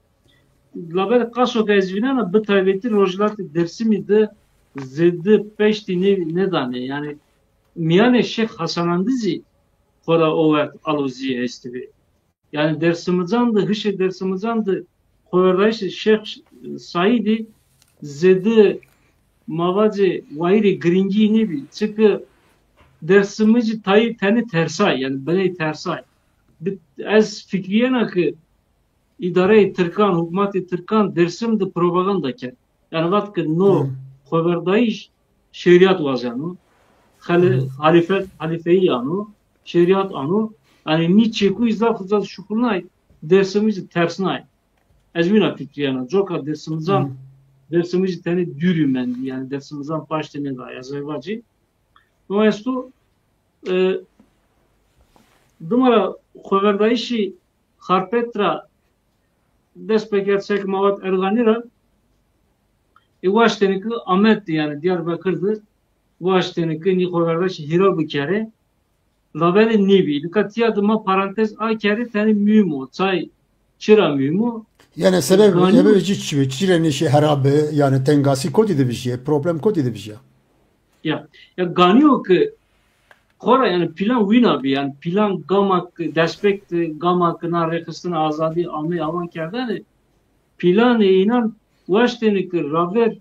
Laber kaso gezvinen bir taybeti rojlat dersimi de zeddi peşti ne dane yani miyane Şeyh Hasanandizi koraovat aluzi estivi. Yani dersimizden de hışı dersimizden de koyardayış Şeyh Saidi zeddi mavacı vayri gringi ne bi çünkü dersimizi tayı teni tersay yani beni tersay. Ez fikriyena ki idare-i Türkan, hükümet-i Türkan dersim de propaganda ke. Yani vat ki no haberdayış şeriat vazanı, halifeyi anu, şeriat anu, yani ni çeku izlaf şukulnay dersimizi tersnay. Ez mina fikriyena. Joka dersimizi teni dürümen yani dersimizden baştene da yazayvacı. No esto dumara haberdayışı Harpetra despekersek mavat erganira vaşteniki Ahmet yani Diyarbakır'dı vaşteniki Nikovardaş hiro bir kere labeli nibi dikatiya dıma parantez a kere tani mühim o çay çıra mühim o yani sebebi çireni şey harabe yani tengasi kodi de bir şey problem kodi de bir şey ya gani o ki Kora yani plan win abi yani plan gamak despekt gamakına rekısına azadi almayı avan kerdane plan inan vaştenik raver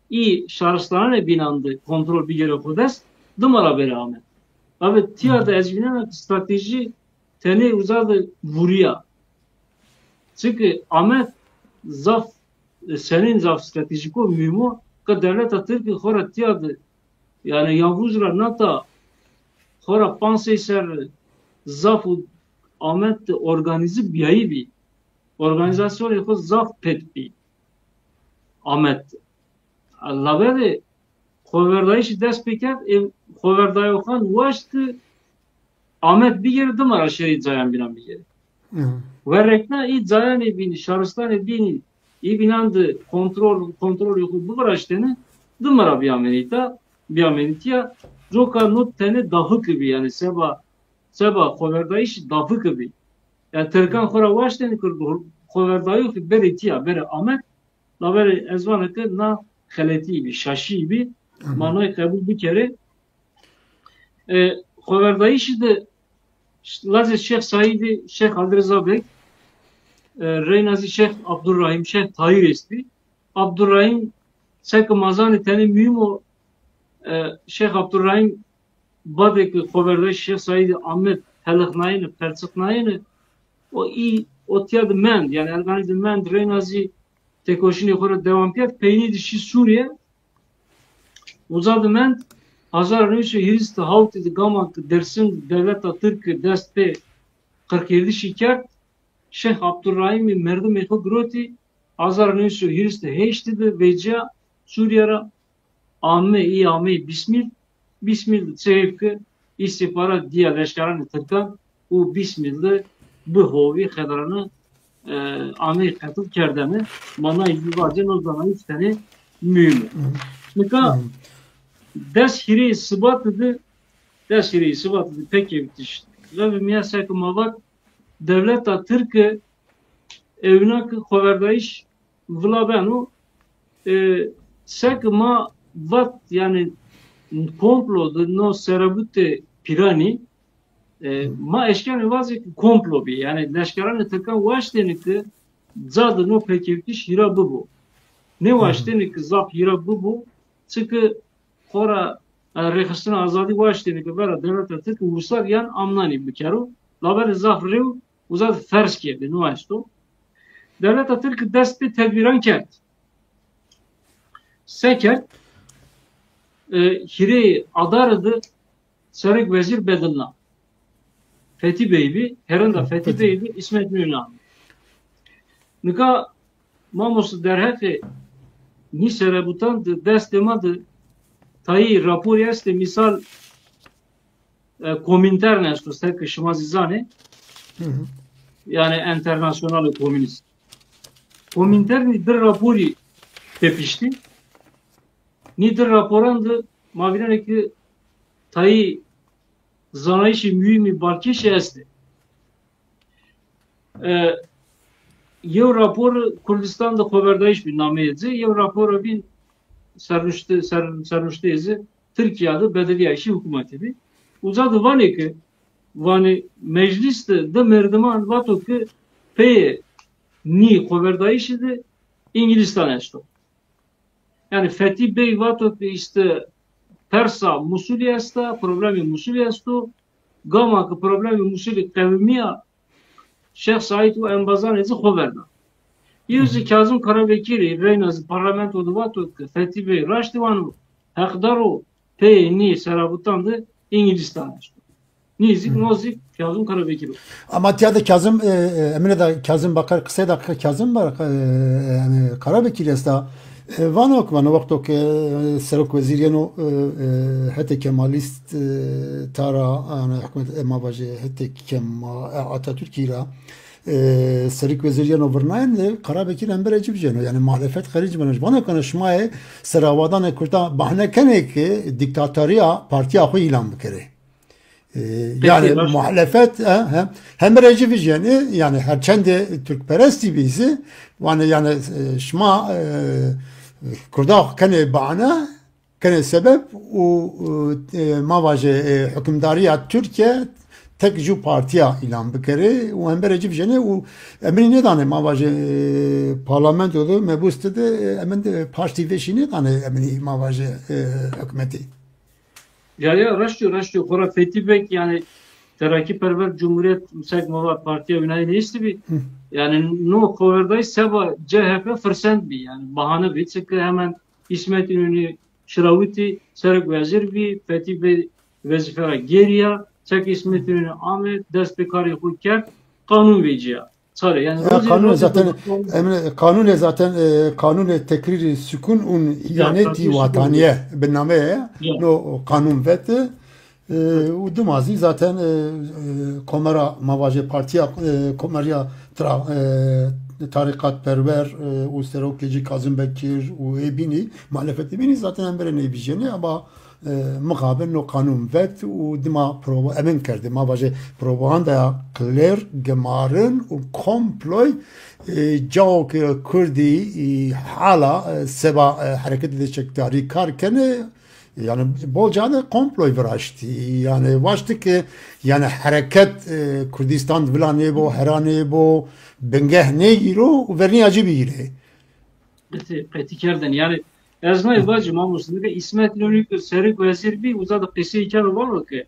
i şarjlarına binandı kontrol bir yere kodes dımara beri Ahmet. Abi tiyada ezbinen strateji teni uzadı vuruya. Çünkü Ahmet zaf senin zaf stratejiko mühimo ka devlet atır ki kora tiyadı yani yavuzra nata Hora pansay ser zaf Ahmet organize biyayı bi. Organizasyon yapı zaf pet bi. Ahmet. Lavere koverdayış dest peket koverday okan ulaştı Ahmet bir yere dımara şeri zayan binan bir yere. Ve rekna i zayan bini şarıstan bini i binandı kontrol yok bu araçtığını dımara bir amenita Joka not tane dahı gibi yani seba koverdayış dahı gibi. Yani Türkan kora vaşteni kurdu koverdayı ki beri tiya beri Ahmet la beri ezvanı ki na xeleti bi şaşi bi manay kabul bir kere koverdayış de lazı Şeyh Saidi Şeyh Abdurreza Bey Reynazi Şeyh Abdurrahim Şeyh Tahir esti Abdurrahim sekı mazani tane mühim o Şeyh Abdurrahim badeki koverde Şeyh Said Ahmet heliknayını, perçıknayını o tiyadı men yani erganizm men drenazi tekoşini yukarı devam piyat peyni dişi Suriye uzadı men Hazar neyse Hristi havtidi gamak dersin devleta Türk deste 47 şikayet Şeyh Abdurrahim'i merdum eko groti Hazar neyse Hristi heştidi veca Suriye'ra Amme Bismil çevki istihbarat diye leşkaranı tıkan o Bismil'de bu hovi kadarını Amme katıl kerdemi bana izbacın o zaman üç tane mühim. Nika ders hiri sıbatıdı peki bitiş. Ve miyasakı mavak devlet Türkiye evnak koverdayış vlabenu sakma vat yani komplo de no serabute pirani ma eşkan vazi komplo bi yani leşkaranı tıkan vaşteniki zadı no pekivtiş hira bu ne vaşteniki zap hira bu çünkü kora rekhistin azadi vaşteniki vera devlet tık uluslar yan amnani bikaro laber zaf rev uzad fers kirdi no açtı devlet tık desti tedbiran kert seker hire adardı Serek Vezir Bedilna. Fethi Bey bi, heranda Fethi Bey bi, İsmet Nüna. Nika mamus derhefe ni serebutan destemadı tayi rapor este misal kominterne esto stek şmazizane yani internasyonel komünist. Kominterni bir rapori pepişti. Nidir raporandı mavineki tayi zanayişi mühimi barkeşi esti. Yev raporu Kurdistan'da haberdayiş bir nameydi. Yev raporu bin serrüşteyzi Türkiye'de bedeliye işi hükümeti bir. Uzadı vani ki vani mecliste de merdiman vato ki peye ni haberdayişi de İngiliz'den esto. Yani Fethi Bey vato ki işte Persa Musul'i esta, problemi Musul'i esto, gama ki problemi Musul'i kavmiya Şeyh Said ve Enbazan ezi haberda. Yüzü Kazım Karabekiri Reynaz parlamentoda vato ki Fethi Bey raştivanu hakdaru peye ni serabutandı İngiliz'den esto. Nizik nozik Kazım Karabekiri. Ama tiyada Kazım emine de Kazım bakar kısa dakika Kazım var yani Karabekir esta vanok vano vakto ke serok veziriyano hete kemalist tara ana hükümet emabaje hete kema Atatürk'ira serik veziriyano vırnayen Karabekir ember ecib jeno yani muhalefet kharic banaj vano konuşmaya seravadan kurta bahne kene ki diktatoriya partiya xo ilan bikere. Yani muhalefet hem rejimi yani her kendi Türkperest birisi yani şma Kurda kene bana kene sebep o mavaje hükümdariya Türkiye tek ju partiya ilan bikere o hem rejimi o emin ne tane mavaje parlamentoda mebus de emin parti veşini tane emin mavaje hükümeti. Ya raştıyor. Kora Fethi Bey yani Terakkiperver Cumhuriyet Müsait Mava Partiya Ünayı neyse bir yani no koverdayı seba CHP fırsat bir yani bahane bir çünkü hemen İsmet İnönü Şıraviti Serek Vezir bir Fethi Bey vazifera geriye çek İsmet İnönü Ahmet destpekari hukuk kanun veciye. Yani kanun zaten kanun zaten kanun tekrir sükun un iyaneti vataniye benameye no kanun vete u dumazi zaten komara mavaje partiya komariya tarikat perver u serokeci Kazım Bekir u ebini muhalefeti bini zaten embere ne bijeni ama مقابل نو قانون وقت و دما پروبا امن کرده ما واجه پروپاگاندا کلر گمارن و کمپلوی جاو که کردی حالا سبا حرکت دشکداری کار کنه yani bolcane komploy veraşti yani vaştı ki yani hareket Kürdistan vilane bu herane bu bengeh ne giro verni acı bir yere. Petikerden yani Eznay bacı mamusunda İsmet İnönü Serek Vezir bir uzadı kısa hikaye var ki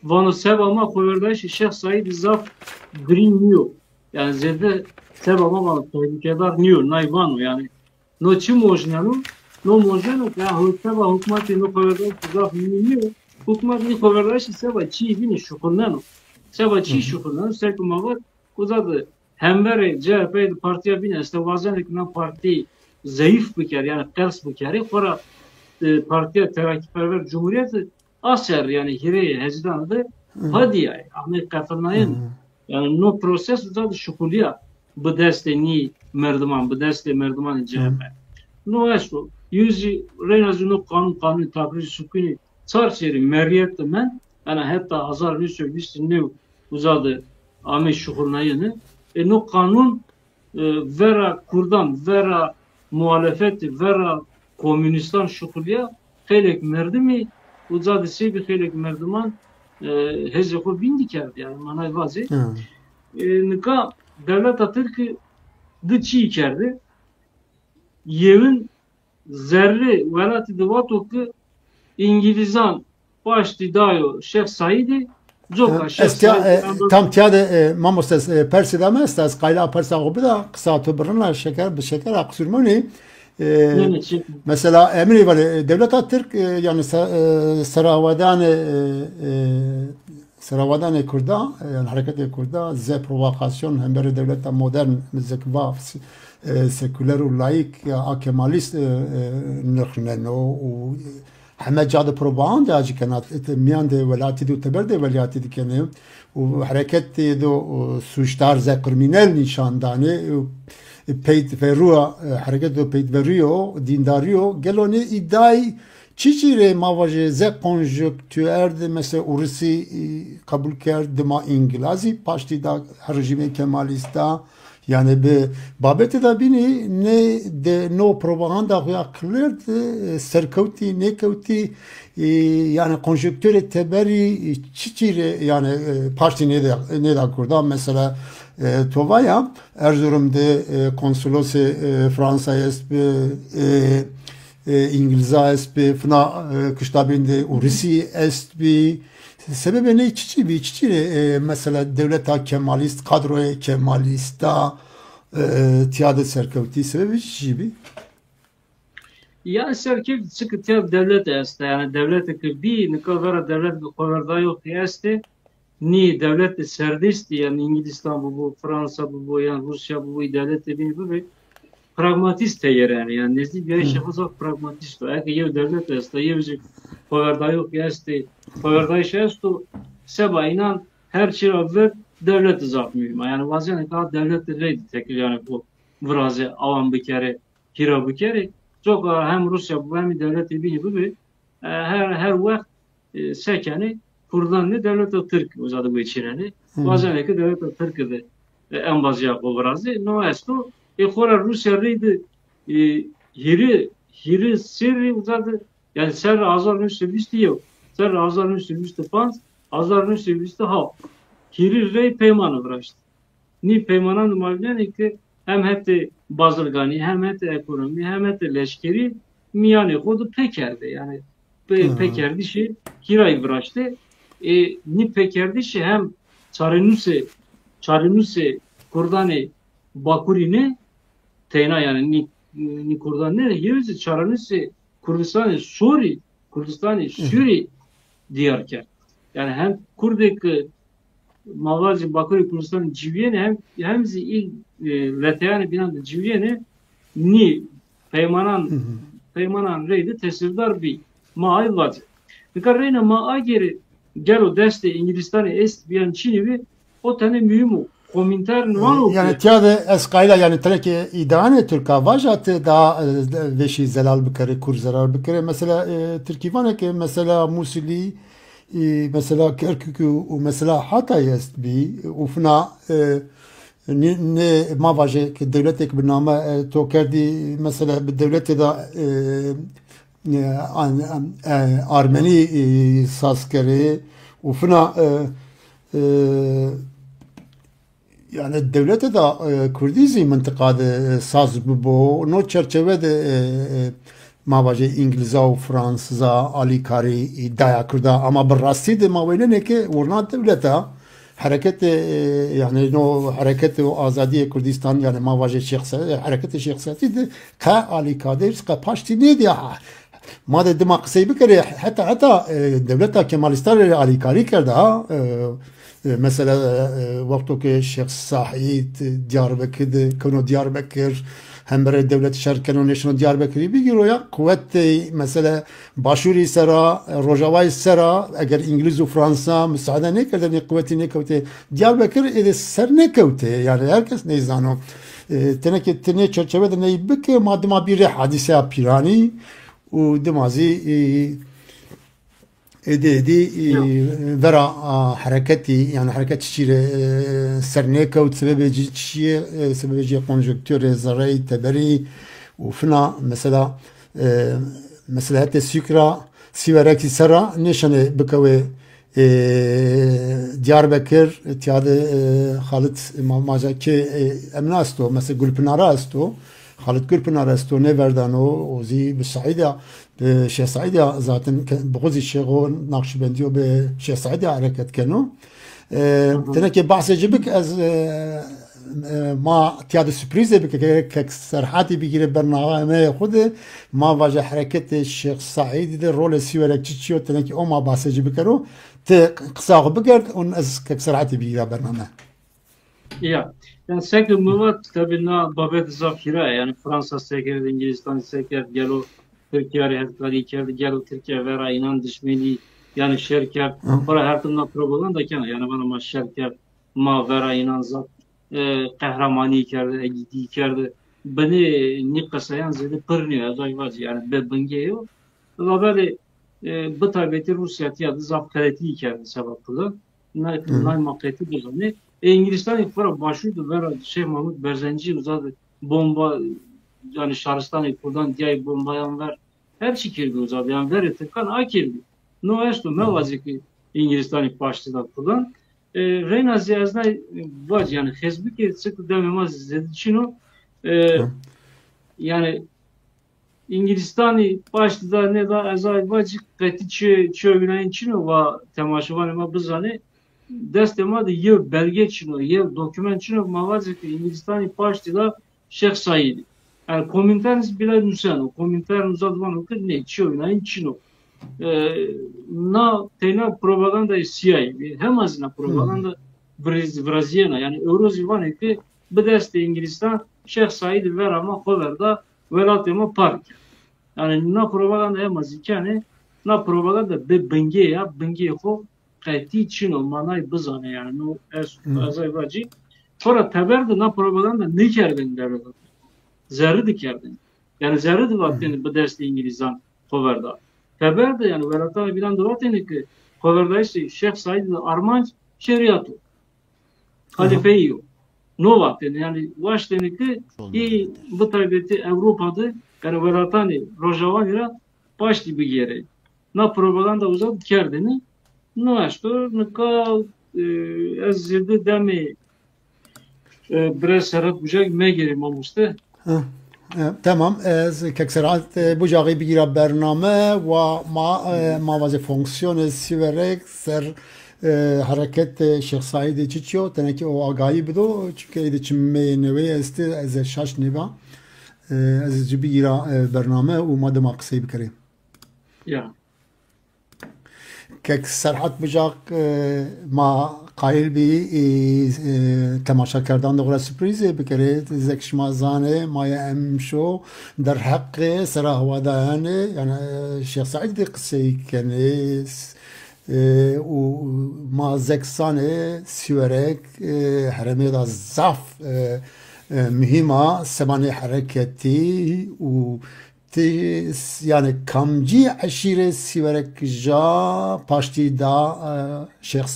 Vano sebama koyardaş Şeyh Said Zaf Green New yani zede sebama var tehlikedar New Nayvano yani no çi možnjano no možnjano ya hukuma hükümeti no koyardaş Zaf New hükümet ni koyardaş seba çi bini şukundan seba çi şukundan sekuma var uzadı hember CHP partiya bin estevazan parti zayıf bir kere yani ters bir kere sonra partiye Terakkiperver Cumhuriyet aser yani hireye hezdanı hadi ya Ahmet Katırnay'ın yani no proses da şukuliya bu deste ni merdiman bu deste merdiman CHP no esto yüzü renazu no kanun takrir sukuni sarseri meriyette men yani hatta hazar ne söylüyorsun ne uzadı Ahmet Şukurnay'ını no kanun vera kurdan vera muhalefeti vera komünistan şukuliya xelek merdimi uzadı sebi xelek merdiman hezeko bindi kerdi yani manay vazi nika devlet Atatürk'ü dıçı kerdi yevin zerri velati dıvatoku İngilizan başti dayo Şeyh Said'i tam tiyade mamostes persi deme estas qayla persa gobida qısa to birna şeker bi şeker aqsurmuni Yani şey, mesela emri var devlet Türk yani Seravadan Kurda yani hareket Kurda z provokasyon hem bir devlet modern zekva seküler u laik ya kemalist nıxneno u همه جاده propaganda acı kanat miyan de velati do teber de velati dikene u hareket do suçlar ze kriminal nişandane peyt verua hareket do peyt veriyor dindario gelone iddiayı çiçire mavaje ze konjonktür de mesela Rusi kabul kerdi ma İngilizi paşti da rejime kemalista yani bir babette da bini ne de no propaganda ya kılır serkevti ne kevti yani konjonktüre teberi çiçire yani parti ne de kurda mesela Tovaya Erzurum'da konsolosu Fransa est İngilizce est fına kıştabinde Rusi est sebebi ne çiçire mesela devlet kemalist kadroya kemalista tiyade serkevti sebebi çiçi yani serkev sıkıntı devlet este yani devlet bir ne kadar devlet bir kadar yok este ni devlet serdist yani İngilizistan bu Fransa bu yani Rusya bu devlet dediği gibi pragmatist yani nezdi bir şey uzak pragmatist o eğer yev devlet este yevcik kadar yok este kadar şey este seba inan her şey var devlet zapmıyor yani bazen kadar devlet de tekrar yani bu vrazı avan bir kere hira bir kere çok hem Rusya bu hem devlet gibi her vakit sekeni Kurdan ne devlet Türk uzadı bu içine bazen ki devlet Türk'de en bazı yapı vrazı no esto khora Rusya reydi hiri seri uzadı yani ser azar diyor ser azar pans azar ha hiri rey peymanı vraştı ni peymanan numarayla ki hem hep bazılgani hem hep ekonomi hem hep leşkeri miyane kodu pekerdi yani pekerdi şey hirayı vraştı ni pekerdi şey hem çarınuse kurdane bakurine teyna yani ni kurdan ne yevzi çarınuse Kurdistan'ı Suri diyarken yani hem Kurdek Mavacı Bakuri Kurdistan civiyene hem il leteyane binan civiyene ni peymanan reyde tesirdar bir maay vacı. Nikar reyna maay geri gelo deste İngilistan'ı est bir an Çin'i bir o tane mühim o. Kominter nuan yani tiyade eskayla yani teleki idane Türk'a vajatı da veşi zelal bikare kur zarar bikare mesela Türkiye ki mesela Musili mesela Kerkük mesela Hatay est bi ufna ne mavaje ki devletek bir nama to kerdi mesela bir devlete da Armeni saskere ufna yani devlete de Kurdizi mıntıkada saz bu no çerçevede mavaje İngilizce, Fransızca, alikari iddia kurda ama bir rasti de mavene ne ki orna devlete hareket yani no hareket o azadiye Kurdistan yani mavaje şahsiyeti hareket şahsiyeti de ka alikadir ka paşti ne diye ma de demokrasi bir kere hatta devlete kemalistler alikari kerda mesela vakti ki Şeyh Said Diyarbakır, Kano Diyarbakır, hem böyle devlet şerken neşno Diyarbakır'ı bir giriyor ya kuvvet mesela Başuri Sera, Rojavay Sera, eğer İngiliz ve Fransa müsaade ne kadar ne kuvveti ne kuvveti Diyarbakır ser ne kuvveti yani herkes ne izanıyor. Teneke çerçevede ne bike madem bir hadise pirani o demazi edi vera hareketi yani hareket çire serneka sebebi konjonktür zarai teberi ufna mesela hatta sükra siveraki sera neşane bikawe Diyarbakır tiyade Halit Mamacaki emnasto mesela Gülpınar asto Halit Gülpınar asto ne verdano ozi bisaide Şeyh Said'e zaten bazı şeyler Nakşibendiyo be Şeyh Said'e hareket kenu. Teneke bahsedecek az ما تياد سبريز بك سرحاتي بيجي برنامج خود ما واجه حركة الشيخ سعيد ده رول سيورك تشيو تنكي أو ما باسج بكرو تقصاغ بكرد ون أز كسرحاتي بيجي برنامج Ya. Yani sekir muvat tabii na babet zafira yani Fransa sekir, İngilizistan sekir, gelo Türkiye hareketleri içeride gelo Türkiye vera inan düşmeni yani şirket para her türlü problem da kana yani bana ma şirket ma vera inan zat kahramanı içeride gidi içeride beni ne kasayan zede pırnıyor azayvaz yani be bengeyo ve böyle bu tabii Rusya ya da zafkareti içeride sebepli nay maketi düzenli İngilizler ilk para başlıyordu vera şey Mahmut Berzenci uzadı bomba yani Şarıstan ilk buradan diğer bombayan ver hepsi kirdi uzadı yani ver etirkan akirdi. No esto me vaziki İngilizler ilk başladı buradan. Reyna ziyazna vaz yani Hezbiki sıkı dememez zedicino yani İngilistan'ı başladı ne da azay vacik katiçi çövünen çino va temaşıvan ama bizane destema da yıl belge çino yıl doküman çino mavazı ki İngilistan'ı başladı Şeyh Said. Yani komentarınız bile nüsen o komentarınız advan o ki ne çövünen çino na tena propaganda CIA hem azına propaganda Brazyana yani Eurozivan ki bu deste İngilistan'ı Şeyh Said ver ama koverda velatema park. Yani na propaganda hem azikane na propaganda be benge ya benge ho kayıtı çino manay bizane yani no azayvacı sonra taberde na propaganda ne kerdin derler. Zerre dikerdin. Yani zerre de vaktini bu deste İngilizan koverda. Taberde yani velatama bilen duvateni ki koverda işte Şeyh Said Armanc şeriatı. Halifeyi no vaktini yani vaşteni ki iyi bu tabiati Avrupa'da yani velatani Rojavani'ra baş gibi yere. Na propaganda uzat kerdini no esto nka ez zirde demi biraz serhat bucak me gerim olmuştu. تمام از کسرات بجاقی بگیره برنامه و ما واسه فونکسیون سیورک سر حرکت شیخ سعید چیچیو تنکی او آگاهی بدو چون ایده چمه نوی است از شش نوا از بگیره برنامه و ما دم قصی بکریم Ya. که سرحت بجاق ما قایل بی تماشا کردن دوغلا سپریزی بکرید زکشما زانه مای امشو در حق سرا هوادانه يعني شيخ سعيد دي قصي كان وما زكسانه سيورك حرمي دا زاف مهمة سباني حركتي و yani kamci aşire siverek ja paşti da Şeyh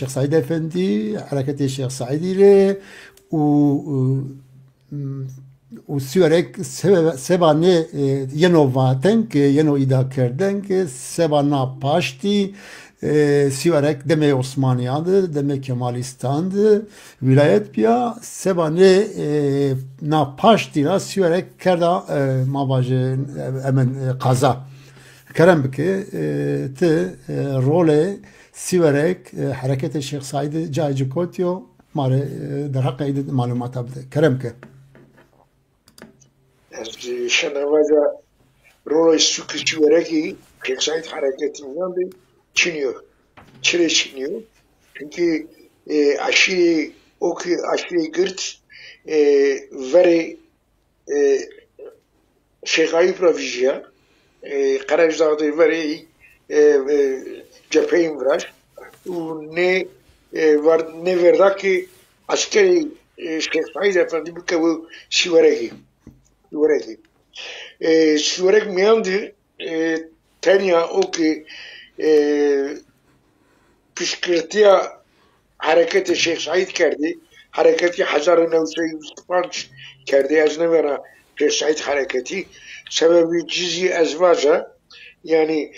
Said Efendi hareketi Şeyh Said ile u siverek sebane yeno vaten ki yeno ida kerden ki sebana paşti siverek deme Osmaniyan'dı, deme Kemalistan'dı, vilayet piya sebane na paştira siverek kerda mavajı emen kaza. Kerem bike te role siverek hareketi Şeyh Said Caycı Kotyo mare der hakkı edin malumat abde. Kerem ke. Şanavaza role sivereki Şeyh Said hareketinden de çiniyor. Çile çiniyor. Çünkü aşırı oku aşırı gırt veri Şeyh Provizya Karajdağ'da veri cepheyi vrar. Ne var ne verda ki askeri Şeyh Said Efendi bu kavu sivereki. Siverek miyandı tenya o ki püskürtüya hareketi Şeyh Said kerdi. Hareketi 1905 kerdi. Az ne vera Şeyh Said hareketi. Sebebi cizi ezvaca yani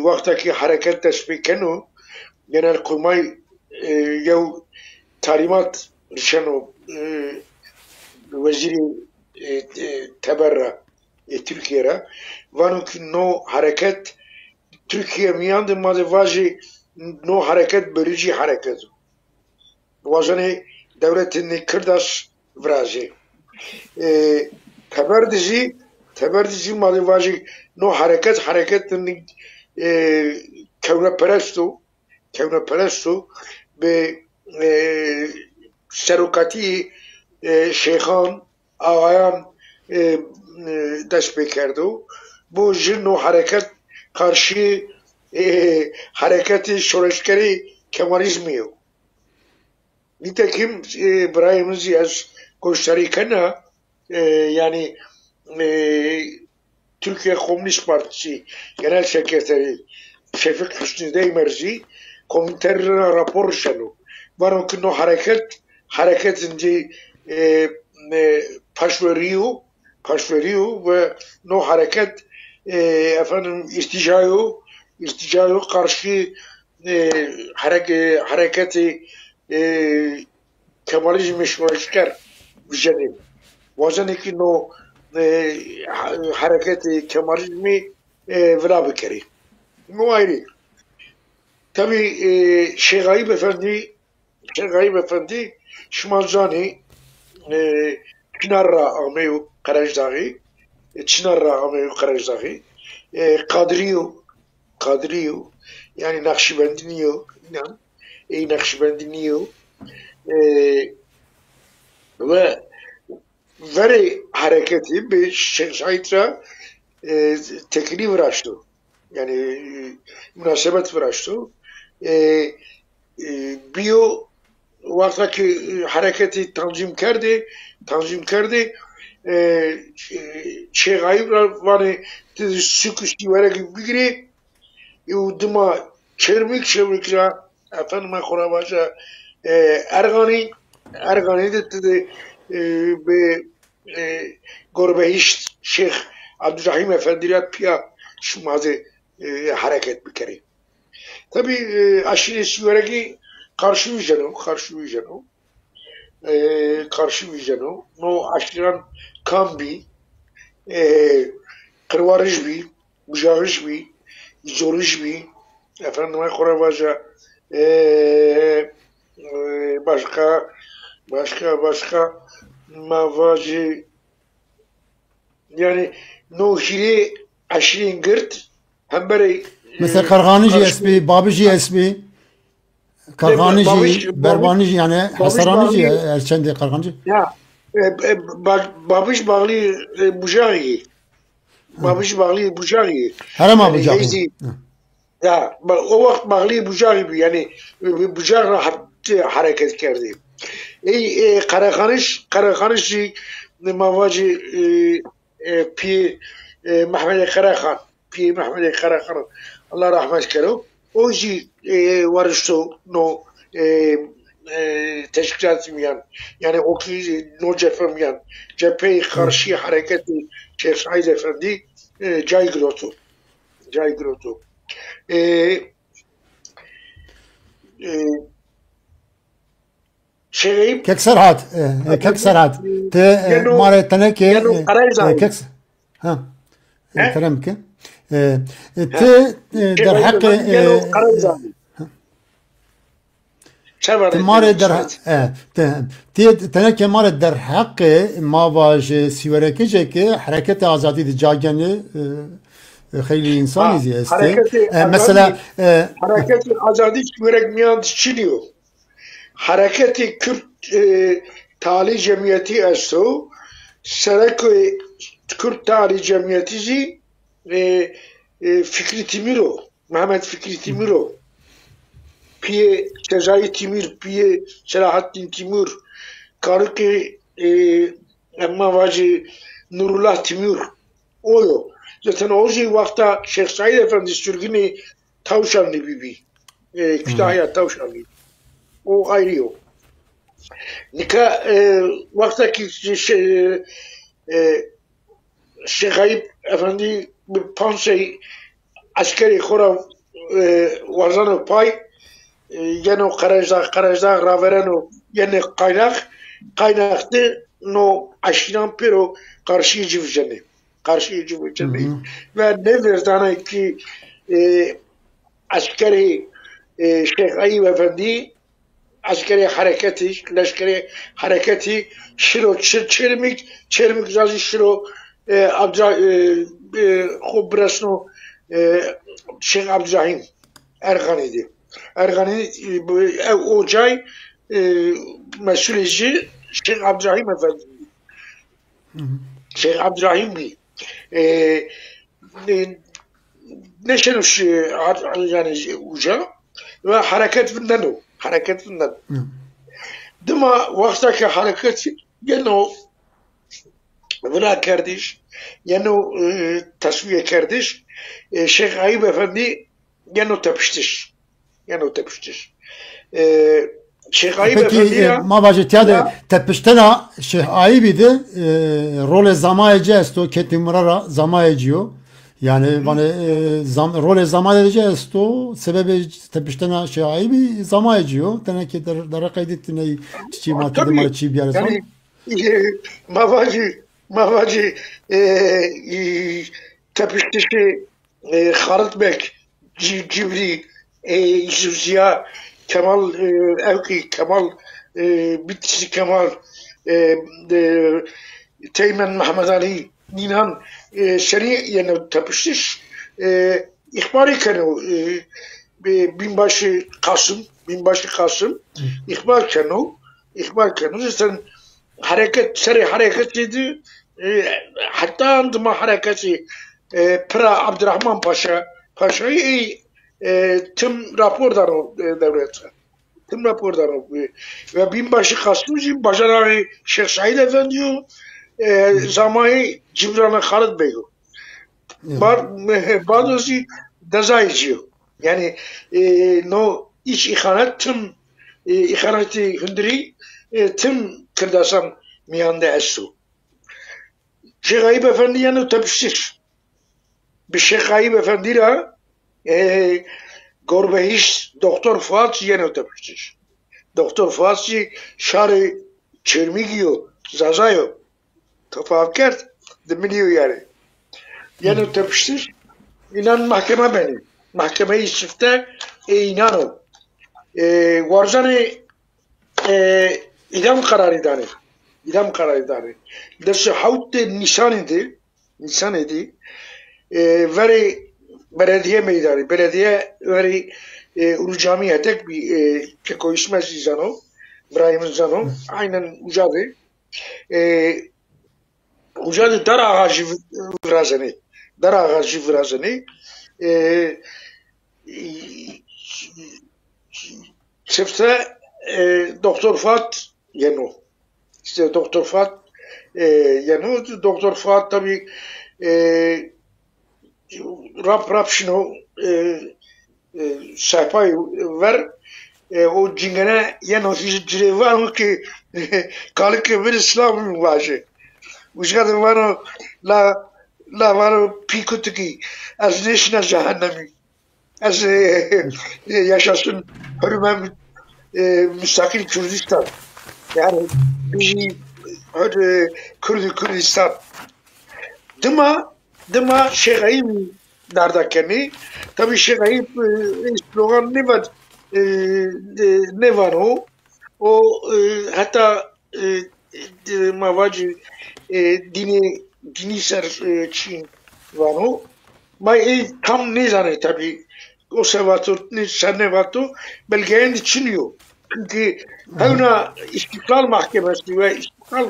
vaktaki hareket tespiken genel kurmay yav talimat rişano veziri teberra Türkiye'ye vanu ki no hareket Türkiye miyandı mazı vajı no hareket bölücü hareket. وازنه devletini Kırdaş viraji. Teberdici mali vajik no hareketini kevneperestu be serokati şeyhan ağayan dest bekerdu. Bu jino hareket karşı hareketi şoreşkeri Kemalizmi yok. Nitekim İbrahim Ziyaz gösterikana yani Türkiye Komünist Partisi Genel Sekreteri Şefik Hüsnü Deymerci komiterine rapor şenu. Var o ki no hareketinci paş veriyor ve no hareket efendim irticayı karşı hareketi Kemalizmi şoreşker vijeni. Vazene ki no hareketi Kemalizmi vela bekeri. No ayrı. Tabi Şeyh Gayip Efendi Şimanzani Çınarra Ahmeyu Karajdağı Kadriyo yani Nakşibendiniyo Nakşibendiniyo ve veri hareketi bir şahitra tekli vıraştı. Yani münasebet vıraştı. Biyo vaktaki hareketi tanzim kerdi şey gayb vani süküştü vere gibi bigri uduma çermik ya efendim korabaşa Ergani de be Gorbehiş Şeyh Abdurrahim Efendi'yle piya şumaze hareket bikeri. Tabi aşırı süvereki karşı vijano no aşıran kambi kırvarıjbi bujarıjbi zorujbi efendim korabaşa başka mavacı yani no hiri aşirin gırt hem böyle mesela Karganici esbi, Babici esbi, Karganici, Berbanici yani Hasaranici, Erçendi Karganici. Ya Babiş bağlı Bucağı. Herem Bucağı. Ya o vakit bağlı Bucağı yani Bucağı rahat hareket kerdi. Karakanış mavacı pi Mehmet Karakan Allah rahmet kero. O yüzden varıştı no teşkilatımyan yani o ki no cephem cephe karşı hareketi Şeyh Said Efendi Caygrotu. Kek Serhat te mare teneke kek ha تمام كده در حق مار در تنك مار در حق ما واج سيوركيجه که حركت آزادی جاگنه خیلی انسانی زیسته مثلا حرکت آزادی سيورك میان چی دیو حرکت Kürt Tali Cemiyeti استو سرک Kürt Tarihi Cemiyeti'ci Fikri Timiro, Mehmet Fikri Timiro, Piye Sezai Timur, Piye Selahattin Timur, Karıki Emma Vacı Nurullah Timur, oyo. Zaten o vakta Şeyh Said Efendi sürgünü Tavşanlı bibi, Kütahya Tavşanlı. O ayrı o. Nika vaktaki Şeyh Gayip Efendi bir pansay askeri kora vazanı pay yine Karajda Ravereno yine kaynaktı no aşiran pero karşı civceni ve ne verdana ki askeri Şeyh Gayip Efendi askeri hareketi, leşkeri hareketi, şiro çirmik zazi şiro abca Khubresno Şeyh Abdurrahim Ergani'di. Ergani o cay mesuleci Şeyh Abdurrahim Efendi. Şeyh Abdurrahim bi. Neşenuş yani uca ve hareket bundan. Dima vaktaki hareket gene buna kardeş yani tasfiye kardeş Şeyh Ayıp Efendi gene tepiştir. Şeyh Ayıp Efendi peki mabacı tiyade tepiştena Şeyh Ayıp'idi rol zamayece esto ketimrara zamayeciyor. Yani bana rol zamayece esto sebebi tepiştena Şeyh Ayıp'i zamayeciyor. Teneke dara kaydettiğine çiçeği matede mara çiğ bir yere son. Mavacı tepiştişi Haritbek Cibri Ziya Kemal Evki Kemal Bitisi Kemal Teğmen Mehmet Ali Ninan seni yani tepiştiş ihbari kenu binbaşı Kasım ihbar kenu zaten hareket dedi hatta andıma hareketi Pıra Abdurrahman Paşa'yı tüm rapordan o devlete. Tüm rapordan o. Ve binbaşı Kasımcı Bacanari Şeyh Said Efendi zamanı Cibran'a Halit Bey. Bazısı dezayıcı. Yani no iç ihanet tüm ihaneti hündiri tüm kırdasan miyanda esu. Şeyh Ayıp Efendi yani tepiştir. Bir Şeyh Ayıp Efendi'yle Gorbehiş Doktor Fuat yani tepiştir. Doktor Fuat şarı çirmigiyo, zazayo. Tafakert de biliyor yani. Yani tepiştir. İnan mahkeme benim. Mahkemeyi çifte inan o. Varzanı idam kararı dani. Desi havte nisan idi. Veri belediye meydanı. Belediye veri Ulu Camiye tek bir keko ismez Zano. İbrahim Zano. Aynen ucadı. Ucadı dar ağacı vrazeni. Çifte Doktor Fuat Yeno. İşte Doktor Fuat Yeno. Doktor Fuat tabi rap şunu sayfayı ver o cingene Yeno cire var mı ki kalık bir İslam vaje. Uşkadı var la var pikutuki az neşine cehennemi. Az yaşasın hürmem müstakil Kürdistan. Yani bizi Kürdistan. Dıma Şeyh Ayıp dardakeni. Tabii Şeyh Ayıp slogan ne var o? O hatta mavacı dini ser Çin var o. Tam ne zannı tabii. Konservatör, Sennevato belgeyen içiniyor. Çünkü hevna İstiklal Mahkemesi ve İstiklal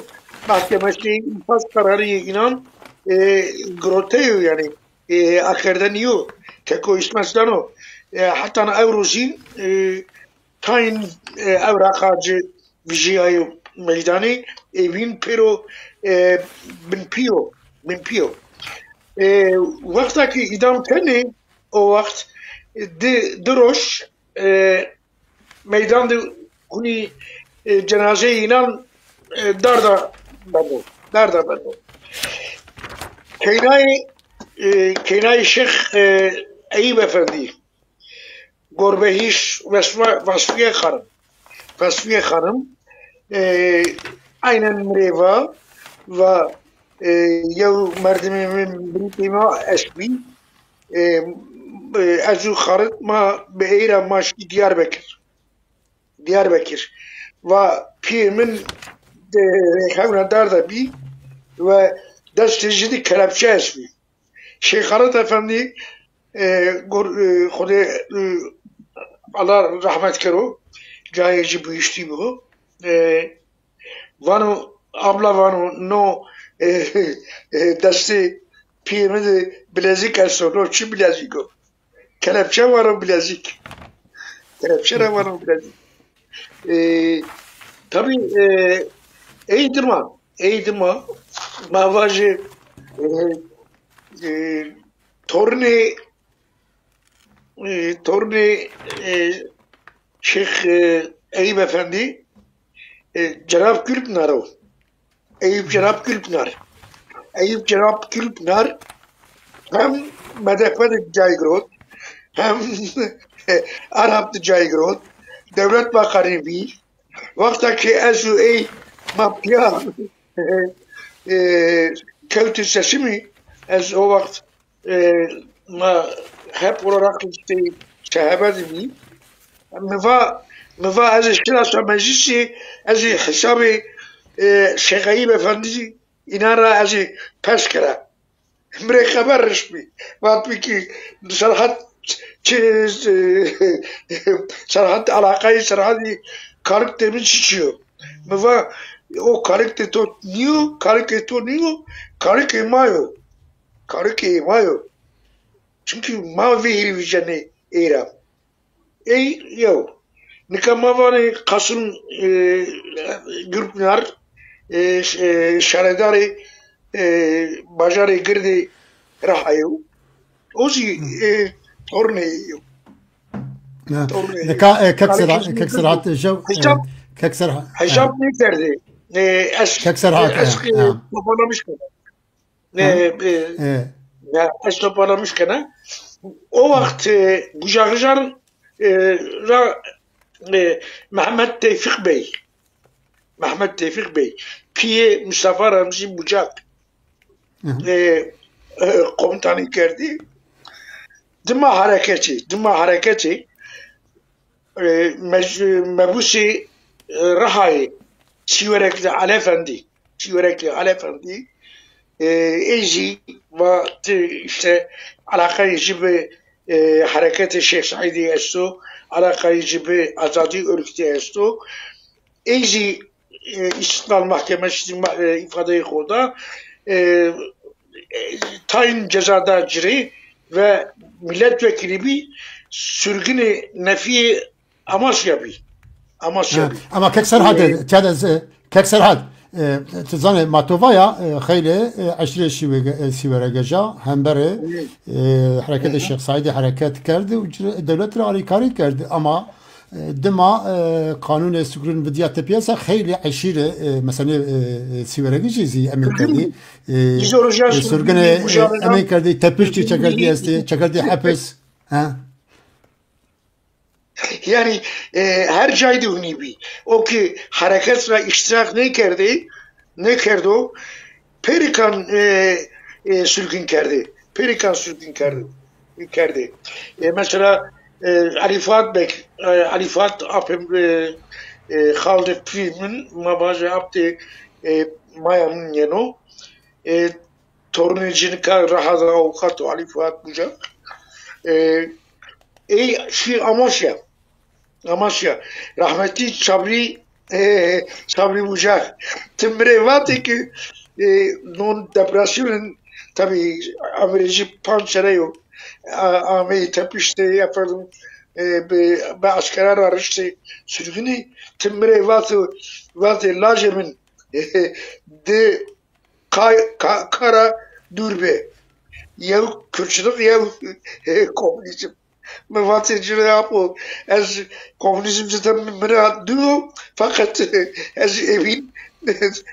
Mahkemesi infaz kararı inan groteyo yani ahirden yiyor. Keko ismezden o. Hatta Evrozin tayin evrakacı vijiyayı meydanı evin pero binpiyo. Vaktaki idam teni o vakt Droş meydanda huni cenaze inan darda bendo. Kenai Şeyh Ayıp Efendi Gorbehiş Vasfiye Hanım aynen mreva ve yav merdimemin britima esbi Ezu Harit ma be eyra maşki Diyarbakır. Diyarbakır. Ve pirimin hevnedar da bir ve desteci kelepçe esmi. Şeyh Halit Efendi Xude Allah rahmet kero cayeci bu işti bu. Vano abla vano no desti pirimin de bilezik esmi. No çi bilezik o. Kelepçe var o bilezik. Kelepçe de var o bilezik. Tabii eğitime mavacı torni Şeyh Eyüp Efendi Cenab Gülpınar o. Eyüp Cenab Gülpınar. Eyüp Cenab Gülpınar hem medefede caygırot hem Arap'ta caygırot devlet bakanı bir vaktaki ezu ey mapya kevtü sesimi ez o vakt ma hep olarak işte şehebedi bir meva ez şirasa meclisi ez hesabı Şeyh Eyüp Efendi inara ez peskere mre haber resmi vatbi ki sarhat sarhat alakayı sarhadi kalık demin çiçiyor. Meva o kalık to niyo kalık emayo çünkü mavi hirvijane era yo nikamavani kasım Gürpınar şaredari bajarı girdi rahayo ozi torneyo ككسرات الجو ككسر Hesap ne derdi? Eski toparlamış kadar. Toparlamış kadar. O vakit Bucakıcan Mehmet Tevfik Bey Piye Mustafa Ramzi Bucak komutanı geldi. Dima hareketi mebusi Rahay Siverekli Alefendi Ezi ve işte alakayı gibi hareketi Şeyh Saidi esto alakayı gibi azadi örgütü esto Ezi İstiklal Mahkemesi ifadeyi koydu tayin cezada ciri ve milletvekili bir sürgünü nefi Amasya bir. Ama ككسر هاد تزاني ماتوفايا خيلي عشرة سيورة جا همبرة حركة الشيخ سعيد حركات كرد ودولة رأي كاري كرد أما دما قانون سكرون بديات بياسة خيلي عشرة مثلا سيورة جيزي أمين كردي سرقنا أمين كردي تبشتي شكردي استي شكردي حبس ها Yani her caydı unibi. O ki hareketle iştirak ne kerdi o? Perikan sürgün kerdi. Mesela Ali Fuat apem Halde filmin mabajı yaptı Maya'nın yeno torunecini rahat avukat Ali Fuat Bucak Amasya rahmetli Sabri Bucak timbre vati ki non depresyonun tabi averajı pançere yok ameyi tepişti yapardım be askarar arıştı sürgünü timbre vati lajemin de kara durbe ya Kürtçülük ya komünizm Mevateciliği yapıyor. Ez komünizmciden miraat diyor. Fakat ez evin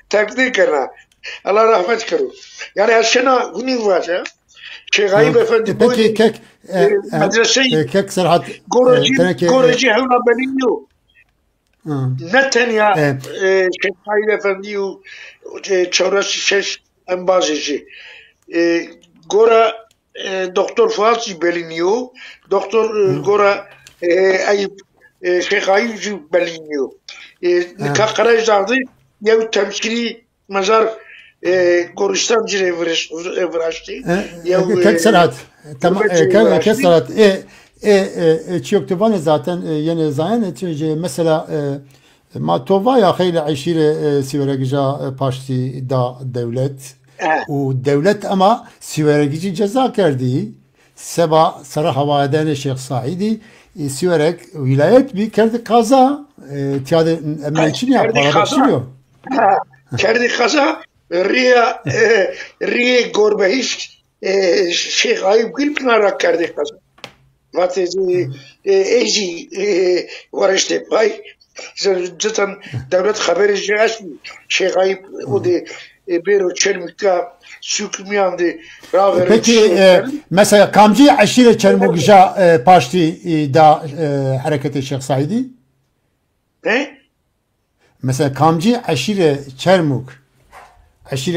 takdir kana. Allah rahmet karo. Yani aşına bunu var ya. Şeyh Eyüp Efendi peki kek medreseyi kek serhat Goreci hevna benim neten ya Şeyh Eyüp Efendi çevresi şeş embazeci. Gora Doktor Fuat beliniyor. Doktor Gora Eyüp شيخاي جو بلينيو كقراج داغدي يو تمشكري مزار قرشتان جري فراشتي يو كسرات تمام فراشتي كسرات تشيوكتوفان zaten yani zaten mesela ما توفا يا خيل عشيرة سيورججا باشتي دا دولت ودولت أما سيورججي جزا كردي سبا صراحة وعدان الشيخ صعيدي سيورك ولاية بي كرد قازا تياد أمريكين يا بارابشيو كردي خزا ريا قربهيش شيخ عيب قلب نارا كردي خزا واتي ايجي ورشتي باي zaten devlet haberi cihazı şey kayıp o de bero çelmikta sükmiyandı peki mesela kamcı aşire çelmukja paşti da hareketi Şeyh Saidi ne mesela kamcı aşire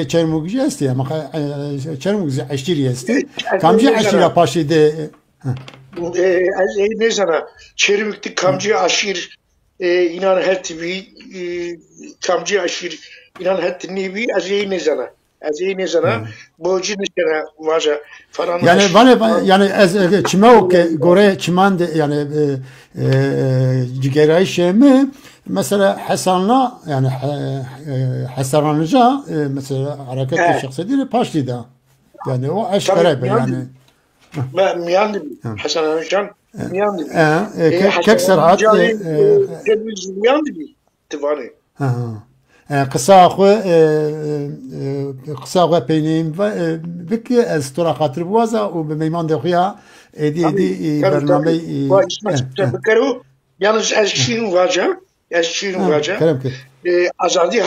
çelmukja ist ama çelmukja aşire ist kamcı aşire paşti de ne sana çelmikti kamcı aşir inan hetibi kamcı aşir inan hetnibi azey ne zana boğcu nişana vaja falan yani çima o gore çiman yani cigeray şemi mesela Hasan'la yani Hasan'ınca mesela hareket şahsiyeti paşli da yani o aşkara yani miyandı Hasan Anışan miyandı kek serhat miyandı tivane قصة بينهم بك استرا خاطر بوازا وبميمان دخيا دي برنامج بكرو yalnız eşkin vaca azadi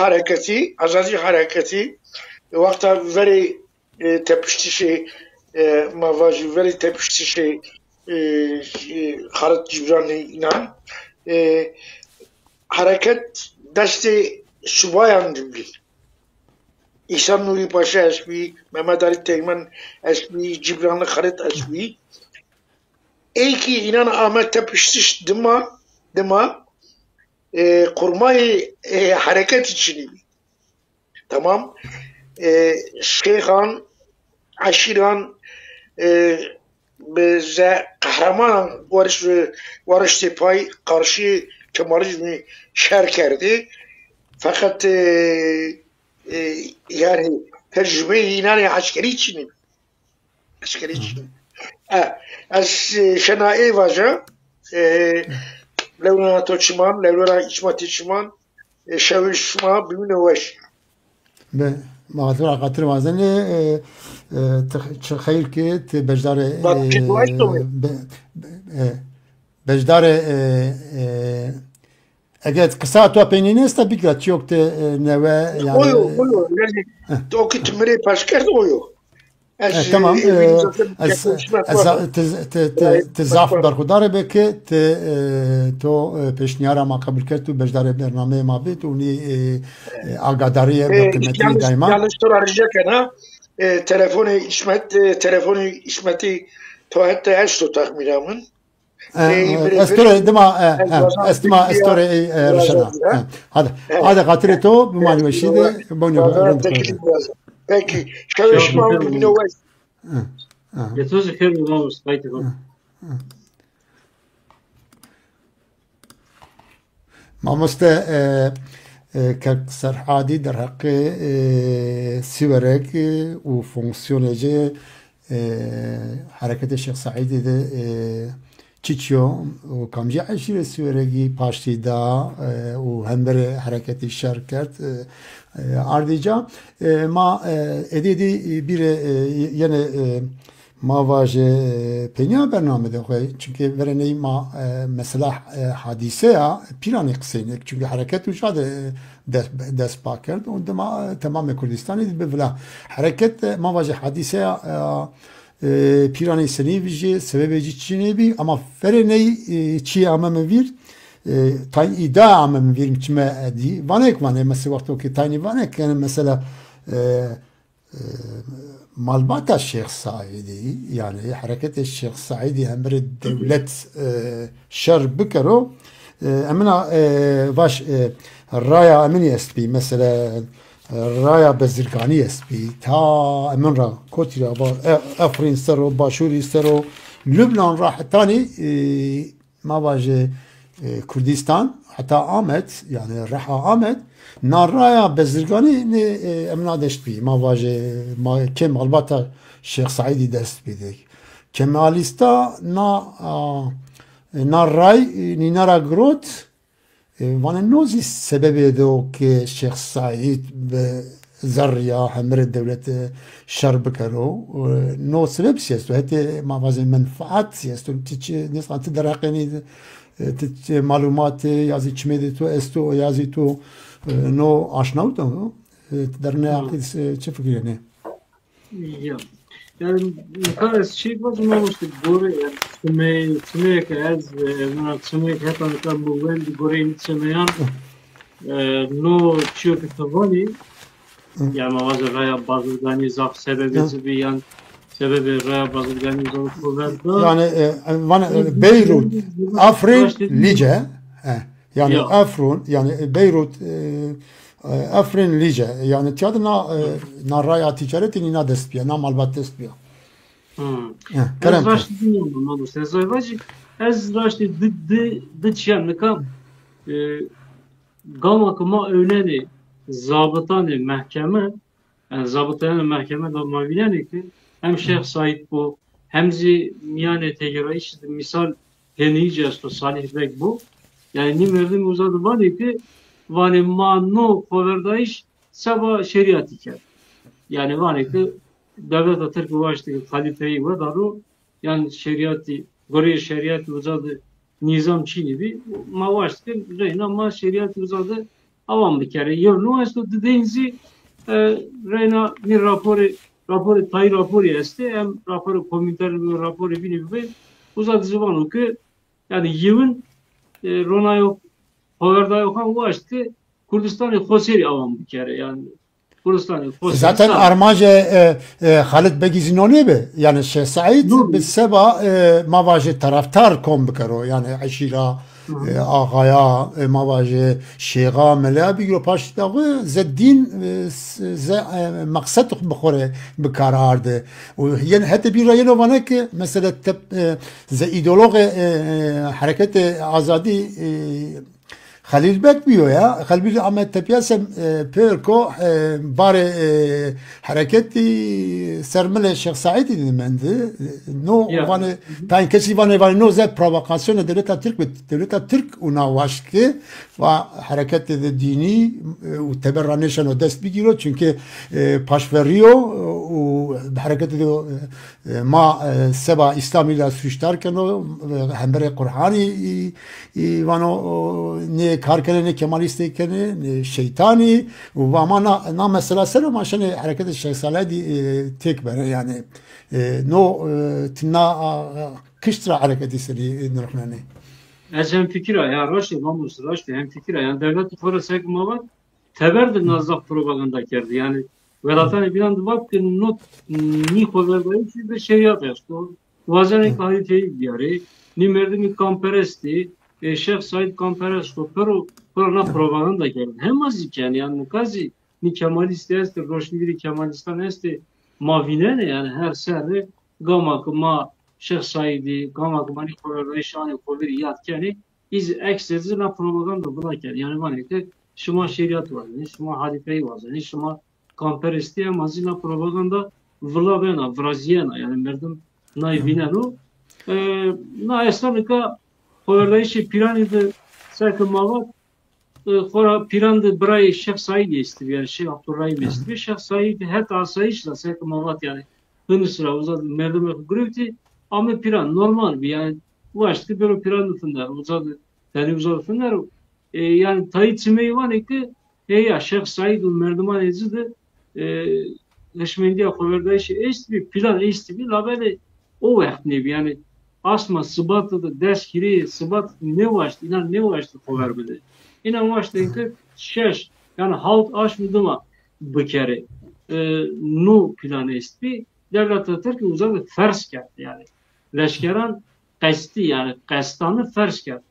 hareketi vakta veri tepişti şey mavacı veri tepişti şey Harat Cibran'ı inan hareket desti subayan gibi İhsan Nuri Paşa esbi Mehmet Ali Teğmen esbi Cibran'ı Harat esbi ki inan Ahmet tepişti dima kurmayı hareket için tamam Şeyhan Aşiran bize kahraman varış tepay karşı Kemalizmi şerkerdi fakat yani tecrübe inanı askeri için az şenai vaja levna toçman levna içmati çman şavişma bimneveş معذور خاطر وازنه تخيل كي بجدار اگه قصه تو پینینه است بگرد چوکت نوه yani oyo yani o ki tümere paşkert oyo tamam تزعف برخودار بکه تو پیشنیار ما قبول کرد تو بجدار برنامه ما بیت اونی آگاداری حکومتی دائما yanlış soru arayacak ha telefonu İsmet'i تو hatta eşto takmiramın استوري دما استوري رشنا هذا خاطري تو بمعنى وشيده بوني peki çalışma minnovaş يتوزع خير ما مستقيت ما مست كسرحادي در حق سيورك وفونكسيونجي حركة الشيخ سعيد تشيتشيو وكامجي عشيرة سيورجي باشتي دا وهمبر حركة الشركات ardıca ma ededi bir yani mavaje penya bernamede koy çünkü verene ma mesela hadise ya pirani kısaynek çünkü hareket uçadı dest pakert und ma tamam Kürdistan'ı bevla hareket mavaje hadise ya pirani seni vije sebebeci çinebi ama verene çi amame bir tayin iddia amem verim çime di vanek mesela vakti ki tayin vanek yani mesela malbata Şeyh Saidi yani hareket Şeyh Saidi hem bir devlet şer bikero emina baş raya emini espi mesela raya bezirgani espi ta emin ra kotira ba Afrin sero Başuri sero Lübnan rahatani ma baje Kürdistan hatta Ahmet yani Reha Ahmet naraya bezirgani ne emina deşpi ma baje ma kem albata Şeyh Saidi dest bidik Kemalista na ray ni nara grot vane nozi sebebi de o ki Şeyh Said be zarya hamre devlet şer bikaro no sebep siyesto hete mavaze menfaat siyesto tiç nisran tidraqini tiç malumat yazı çmedi to esto yazı to no aşnavt no derne akid çe fikri ne yani kas şey var mı işte gore yani tüme ki az tüme ki hep anıkan bu ben gore tümeyan no çiyor ki tavani yani mavaze raya bazıgani zaf sebebi bir yan sebebi raya bazıgani zaf kullandı yani Beyrut Afrin Lice yani Afrin yani Beyrut Afrin Lice yani tiyatro na raya ticareti ni na despiya na malbat despiya ez raştı dinliyorum ama sen zayıvacı ez raştı dı çiyan meka gama kuma öğleni zabıtanı mahkeme yani zabıtanı mahkeme da mavileni ki hem Şeyh Said bu hem zi miyane tegera işte misal deneyeceğiz to Salih Bek bu yani nimerdim uzadı var ki vani ma no koverdaiş saba şeriat iker yani var ki devlet Türk ulaştı halifeyi var daru yani şeriatı Gore şeriat uzadı nizam Çin'i bir ma ulaştı reyna ma şeriat uzadı avam bir kere yornu esto dediğinzi reyna bir raporu tay raporu este hem raporu komiter raporu bini bir uzadı zıvanu ki yani yığın rona yok Hoverda yokan ulaştı Kurdistan'ı Khoseri avam bir kere yani Kurdistan'ı Khoseri zaten armaje Halit Begizinoni be yani Şeyh Said biz seba mavaje taraftar kom bikaro yani aşira ağaya mavaje şeyha mela bir paş dağı zeddin maksat bkhore bikarardı yani hatta bir rayına bana ki mesela ze ideolog hareket azadi Halil Bek diyor ya. Halil Ahmet Tepiyasem Perko bari hareketi sermele Şeyh Said demendi. No vani tan kesi vani no ze provokasyon devleta Türk una vaşki ve hareket dini u teberranişan o dest bigiro çünkü paşveriyor u hareket ma seba İslamiyle suçlarken o hembere Kur'an'ı vano ne karkelene Kemalist'e şeytani ve ama na mesela selam aşan hareket Şeyh Said tek ben yani no tina kıştra hareketi seri nurhane Ez hem fikir ya raştı mamus raştı hem fikir yani devlet forasek mavat teberdi nazaf propaganda kerdi yani velatane bir anda bak ki not ni koverbayı bir şeriat yasto vazene kaliteyi diyari ni merdimi kamperesti Şeyh Said kamperesto pero na propaganda kerdi hem azik yani kazi ni Kemalist este roşniviri Kemalistan este mavine yani her sene gamak ma Şeyh Said'i gamak mani koverbayı şahane koveri yatkeni iz ekstrezi na propaganda bulaker yani var ki şuma şeriat var ne şuma halifeyi var ne şuma kamperesti mazina propaganda vla bena vraziyana yani merdim naivinenu na eslamika koverdayışı piranide sakın mavat Kora pirandı bray Şeyh Said istiyor yani Şeyh Abdurrahim istiyor Şeyh Said het asayişla sakın mavat yani hını sıra uzadı merdim grüfti ama piran normal bir yani ulaştı böyle piran fınlar uzadı yani uzadı fınlar yani tayit simeyi var ki ya Şeyh Said'un merdiman ezidi leşmendiye koverdayışı istiyor plan istiyor la böyle o vakit ne yani asma sıbatı da ders kiri sıbat ne baştı inan ne baştı kover bile inan baştı ki şeş yani halk aşmıdı mı bu kere nu planı istiyor devlet Türk uzadı fers geldi yani leşkeran kesti yani kestanı fers geldi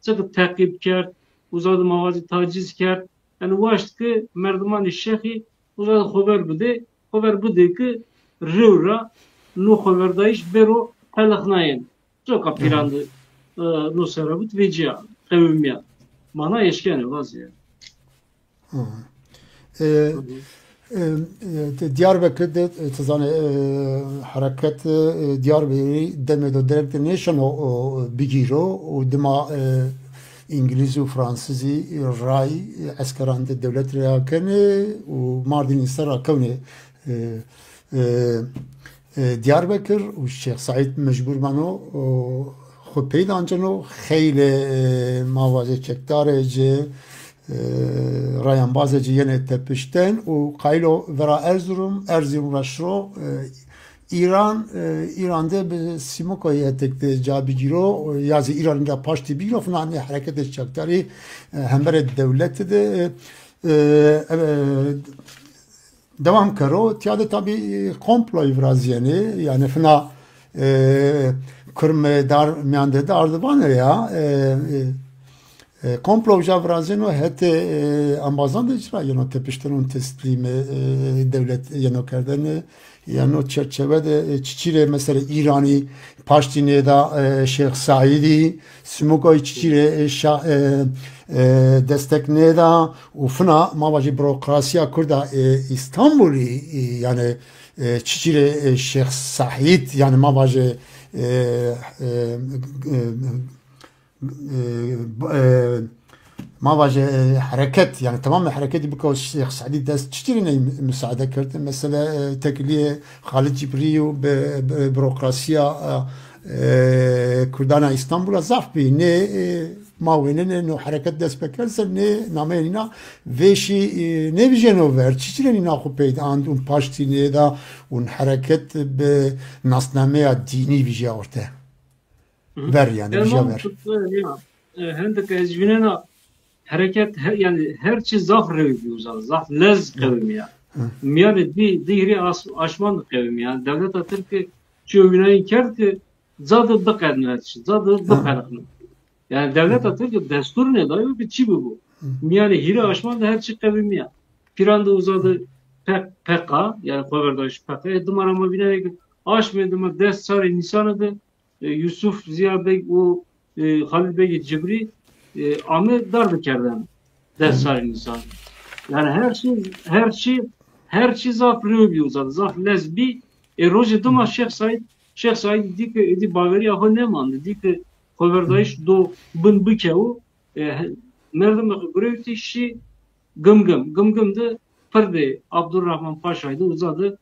Sıkı takip kert, uzadı mavazi taciz kert. Yani vaşt ki merdiman şeyhi uzadı haber bide ki rıvra no haberdayış bero telaknayen. Çok apirandı no serabut veciya kavmiya. Mana eşkene vazı ya. Diyarbakır'da tezane hareket Diyarbakır'ı demedo direkt nation o bigiro o dema İngiliz ve Fransızı ray askerande devlet reakene o Mardin Hisar kavne Diyarbakır o Şeyh Said mecbur mano خو پیدا انجنو خیلی موازه چکدارجه رایان بازجه یه تپشتن و قایلو ورا ارزیروم رشرو ایران'da به سیموکای تکته جا بگیرو یازی ایران'da پاشتی بگیرو فنان حرکت چکداری همبر devlet de devam karo tiyade tabi komplo ivraziyeni yani fena Kırmızı dar miyande de ardıvan ya komplo javrazeno hete ambazan da icra yano tepişterin teslimi devlet yano kerdeni yano çerçevede çiçire mesela İrani Paştine da Şeyh Saidi Smukoy çiçire destekne da ufuna mavaji bürokrasiya kurda İstanbul'u yani çiçire Şeyh Said yani mavaji mavaje hareket yani tamamen hareketi bu kadar Şeyh Said dest çiçirine müsaade kırdı. Mesela tekliye Halid Cibriyo bürokrasiya Kurdana İstanbul'a zaf bir ne mavene ne hareket dest bekerse ne namerina veşi ne vijeno ver çiçireni nakupeyde andun paştine da un hareket be nasnameye dini vije orta ver yani vije ver. Hendek ezvinena hareket yani her şey zaf reviyor zaf lez kavim ya. Yani dihri aşman kavim ya. Devlet atır ki çövüneyin kert ki zadı da kadınlar zadı da kadınlar. Yani devlet atır ki destur ne da bir çibi bu. Yani hiri aşman da her şey kavim ya. Piranda uzadı PK yani Koverdaş PK edımarama binerek aşmedima dest sarı nisanıdı. Yusuf Ziya Bey o Halil Bey Cibri Ahmet dardı kerden dest sarı nisan. Yani her şey zaf rübiyor zaten. Zaf lezbi roje duma Şeyh Said di ki edi baveri ahı ne mandı di ki Koverdaş do bın bıkevu merdim grevti şi gım de perde Abdurrahman Paşa'ydı uzadı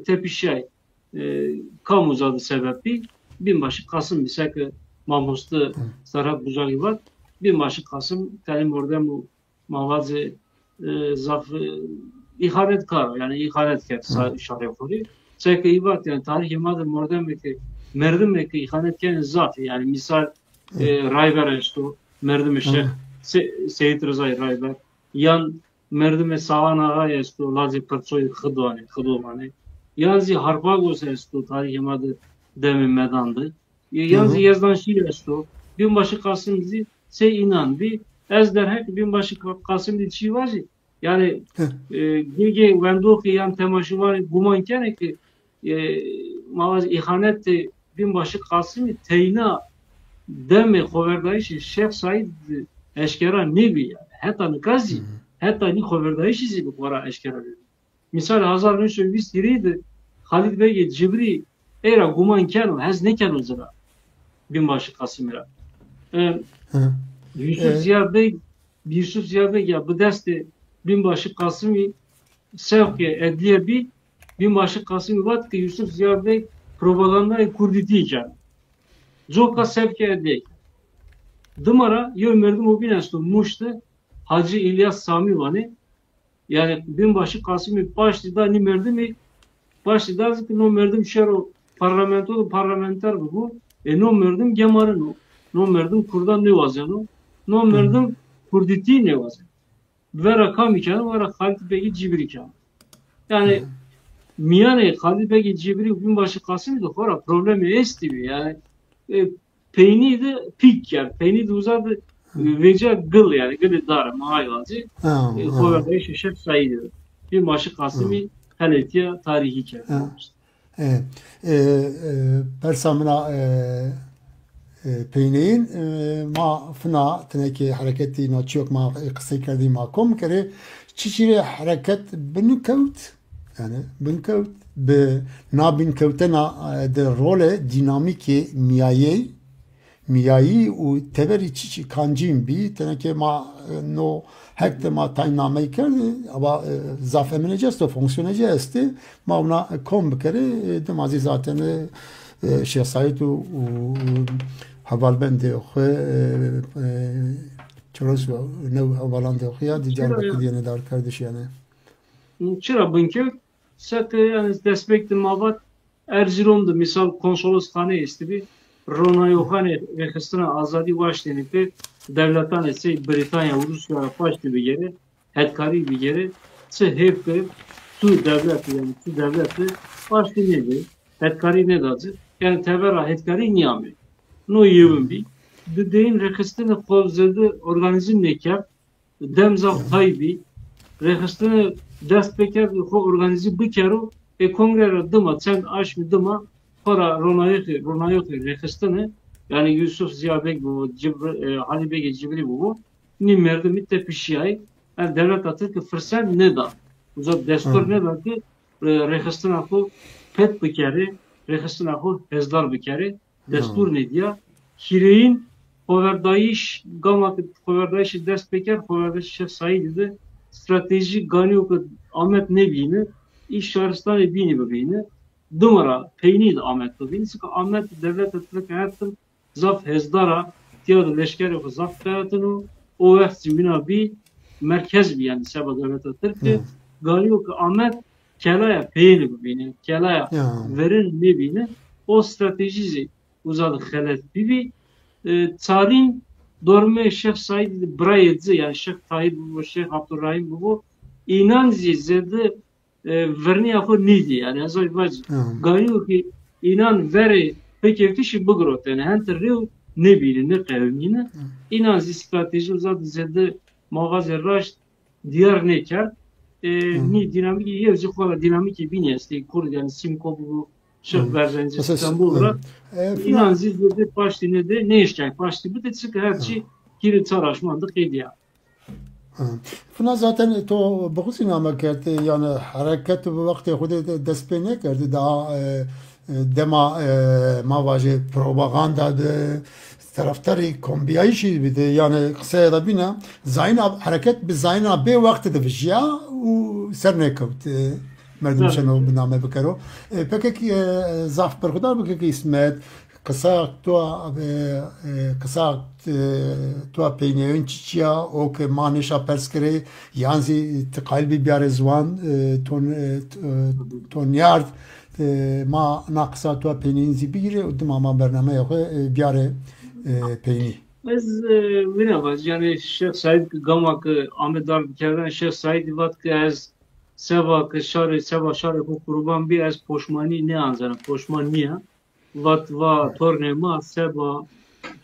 tepişay kam uzadı sebebi binbaşı Kasım bisek Mahmust'u Serhat Bucağı var binbaşı Kasım telim orada bu mavazı zafı ihanet kar yani ihanet kar şarefori seke ibat yani tarih imadı oradan belki merdim belki ihanet kendi zaf yani misal Rayber esto merdim Şeyh Seyit Rıza Rayber yan merdime savana esto lazi perçoy xidovane yanzi harpagos esto tarih imadı demin medandı yanzi yazdan şiir esto binbaşı Kasım dizi se inandı ez derhek binbaşı Kasım dizi çi var yani gege vendoki yan temaşı var gumanken ki mavaz ihanet binbaşı Kasım teyna deme Hoverdayış Şeyh Said eşkera nevi yani hatta nikazi hatta ni Hoverdayış izi bu para eşkera misal 1920 yılıydı Halid Bey Cibri era gumanken hez neken uzara binbaşı Kasım'la Yusuf Ziya Bey ya bu deste binbaşı Kasım'ı sevki edliye bir binbaşı Kasım'ı var ki Yusuf Ziya Bey propagandayı kurditiyken Zoka sevki edliye Dımara yömerdim o binesto Muş'ta Hacı İlyas Sami vani yani binbaşı Kasım'ı başlıda ni merdim başlıda ki no merdim şero parlamenter bu no merdim gemarın no merdim kurdan ne vazeno no merdim kurditi ne vazeno ve rakam iken ve Halid Bey Cibri iken yani miyane Halid Bey Cibri binbaşı Kasım'ı da sonra problemi esti yani peynir de pik yani. Peynir de uzadı veca gıl yani. Gılı dar mahayvacı. Koverdayış şef sayıdır. Bir maşı Kasım'ı heletiya tarihi kerdi. Persamına peynirin ma fına teneki hareketi na çok ma kısa kerdi ma kom kere çiçire hareket binkevt yani binkevt be na binkevtena de role dinamiki miyayı u teveri çiçi kancim bi teneki ma no hekte ma taynnameyi kerdi ama zafemineceğiz de fonksiyoneceğiz de ma ona kom kere demazi zaten Şeyh Said u havalbende xwe çoroz ne havalande xwe Diyarbakır diyene dar kardeş yani. Çıra bunke set yani despekti mavat Erzurum'da misal konsoloshane istibi Rona Yohane ve Hıstına azadi başlanıp devletten etse Britanya, Rusya başlı bir yere hetkari bir yere hep tu devlet yani tu devleti başlı nedir? Hetkari ne dadır? Yani tevera hetkari niyame. No yevim bi. Deyin rekistine kovzede organizm nekar demzav taybi rekistine dest bekar ho organizm bikaro kongre dıma sen aş mı dıma para ronayok rekistine yani Yusuf Ziya Bey bu Ali Bey Cibri bu ni merdi mitte pişiyay yani devlet atır ki fırsat ne da uzak destur ne da ki rekistine ho pet bikari rekistine ho hezdar bikari destur ne diye Hireyin Hoverdayış Gamak Hoverdayış dest bekar Hoverdayış Şeyh Said'de strateji ganiyok Ahmet Nebi'ni iş şarjdan bini bebini dumara peyniydi Ahmet Nebi'ni sıkı Ahmet devlet etmek hayatım zaf hezdara diyor leşker yok zaf hayatını o vakti bir merkez bir yani sebep devlet etmek ganiyok Ahmet kelaya peyni bebini kelaya verin Nebi'ni o strateji uzadı xelet bibi tsarin dorme Şeyh Said Brayedzi yani Şeyh Tayyip bu Şeyh Abdurrahim bu inanzi zede verni akı nidi yani azay vaz gayı ki inan veri peki kişi bugrot yani henteriu ne bilin ne kavmine inanzi strateji uzadı zede mağazer raş diğer nekar ni dinamik yevzi kola dinamik binesti kur yani simko bu Şeyh Berzenci İstanbul'da inanzi zede başlığında de ne işken başlığı bir de çıkı her şey kiri çaraşmandık ediyor. Fına zaten to बहुत sinema kerdi yani hareket bu vakti xude despene kerdi daha dema mavaje propaganda de taraftarı kombiyayışı bir de yani kısa da bina zayna hareket bir zayna be vakti de vijya u sernekavt merdum şano biname bekaro peki zaf perxudar peki ismet kısa tu peyniyün çiçya o ki manişa perskere yanzi kalbi bir zvan ton yard ma naksa tu peyniyün zibire udum ama bername yok bir peyni. Ez ne var yani Şeyh Said Gamak Ahmet Darbiker'den Şeyh Said vat ki ez seva şarı kurban bir ez poşmani ne anzana poşman niye vat va tornema seva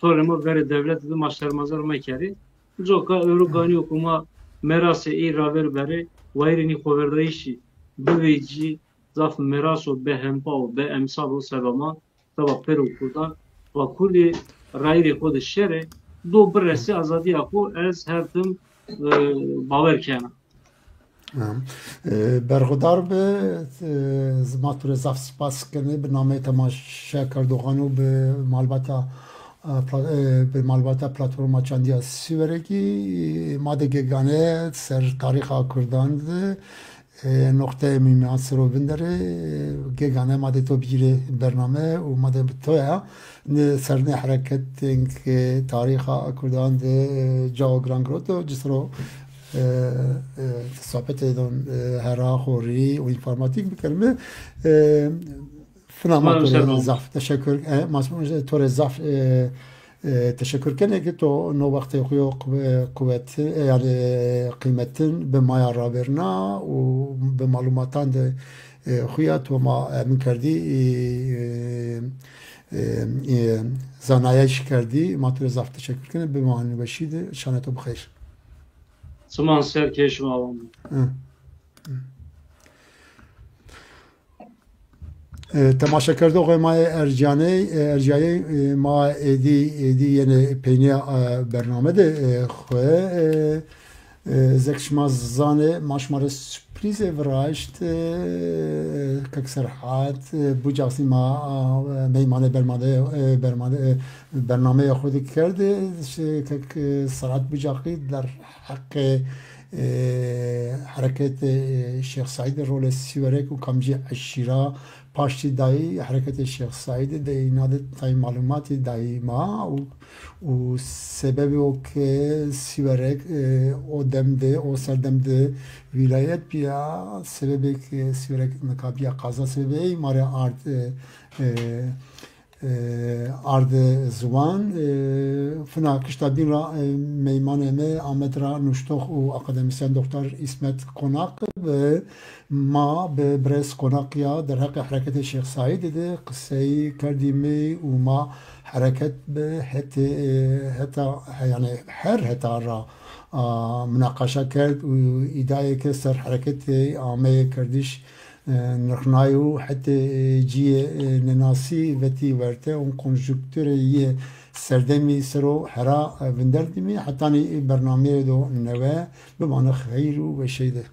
tornema veri devlet de maşlarmazar mekeri joka Eurogani okuma merase iraver beri vayrini koverdayişi beveci zaf meraso behempa be emsal sebama tava peru kurda va kuli rayri kod şere do bresi azadi ako ez her tim baver kana برخودار به زماتور زاف سپاس کنه به نام تماشا کردوغانو به مالباتا پلاتفورما چندیا سیورگی ماده گگانه سر تاریخ کردان نقطه میمیان رو بندره گگانه ماده تو بیره برنامه و ماده تویا سرنه حرکت تاریخ کردان جاو گرانگروتو جسرو sohbet eden hera khori و informatik بکنم فناماتور زاف تشکر مسئول تور زاف تشکر کنه که تو نو وقت خوی قوت yani قیمتن به مایا رابرنا و به معلوماتان خویا تو ما من کردی زانایش کردی ما تو زفت تشکر کنه به معنی بشید شانتو بخیر Zaman serkeşim avam. تماشا کرده آقای ما ارجانی ما ایدی یعنی پینی برنامه ده خواه زکش ما زانه ماش ماره سپریز وراشت که سرحات بوجاسی ما میمانه برنامه خود کرده که سرحات بوجاقی در حق حرکت شیخ سعید رول سیورک و کمجی عشیرا پاشتی دایی حرکت شیخ سعید دی ناده تای معلوماتی دایی ما و سبب او که سیورک او دمده او سردمده ولایت بیا سببی که سیورک نکابیا قضا سببی ماره آرد زوان فنا کشتابین را میمان ما آمد را نشتوخ و اکادمیسیان دکتر اسمت کناق و ما به برس کناقیا در حق حرکت شیخ سعید ده قصه کردیم و ما حرکت به حتی یعنی حتی را مناقشه کرد و ایدای که سر حرکت آمه کردیش نخنایو حتی جی نناسی وتی ورته اون کنجکتوری سردمی سرو هرا وندردمی حتی برنامه دو نوه بمعنی خیر و شیده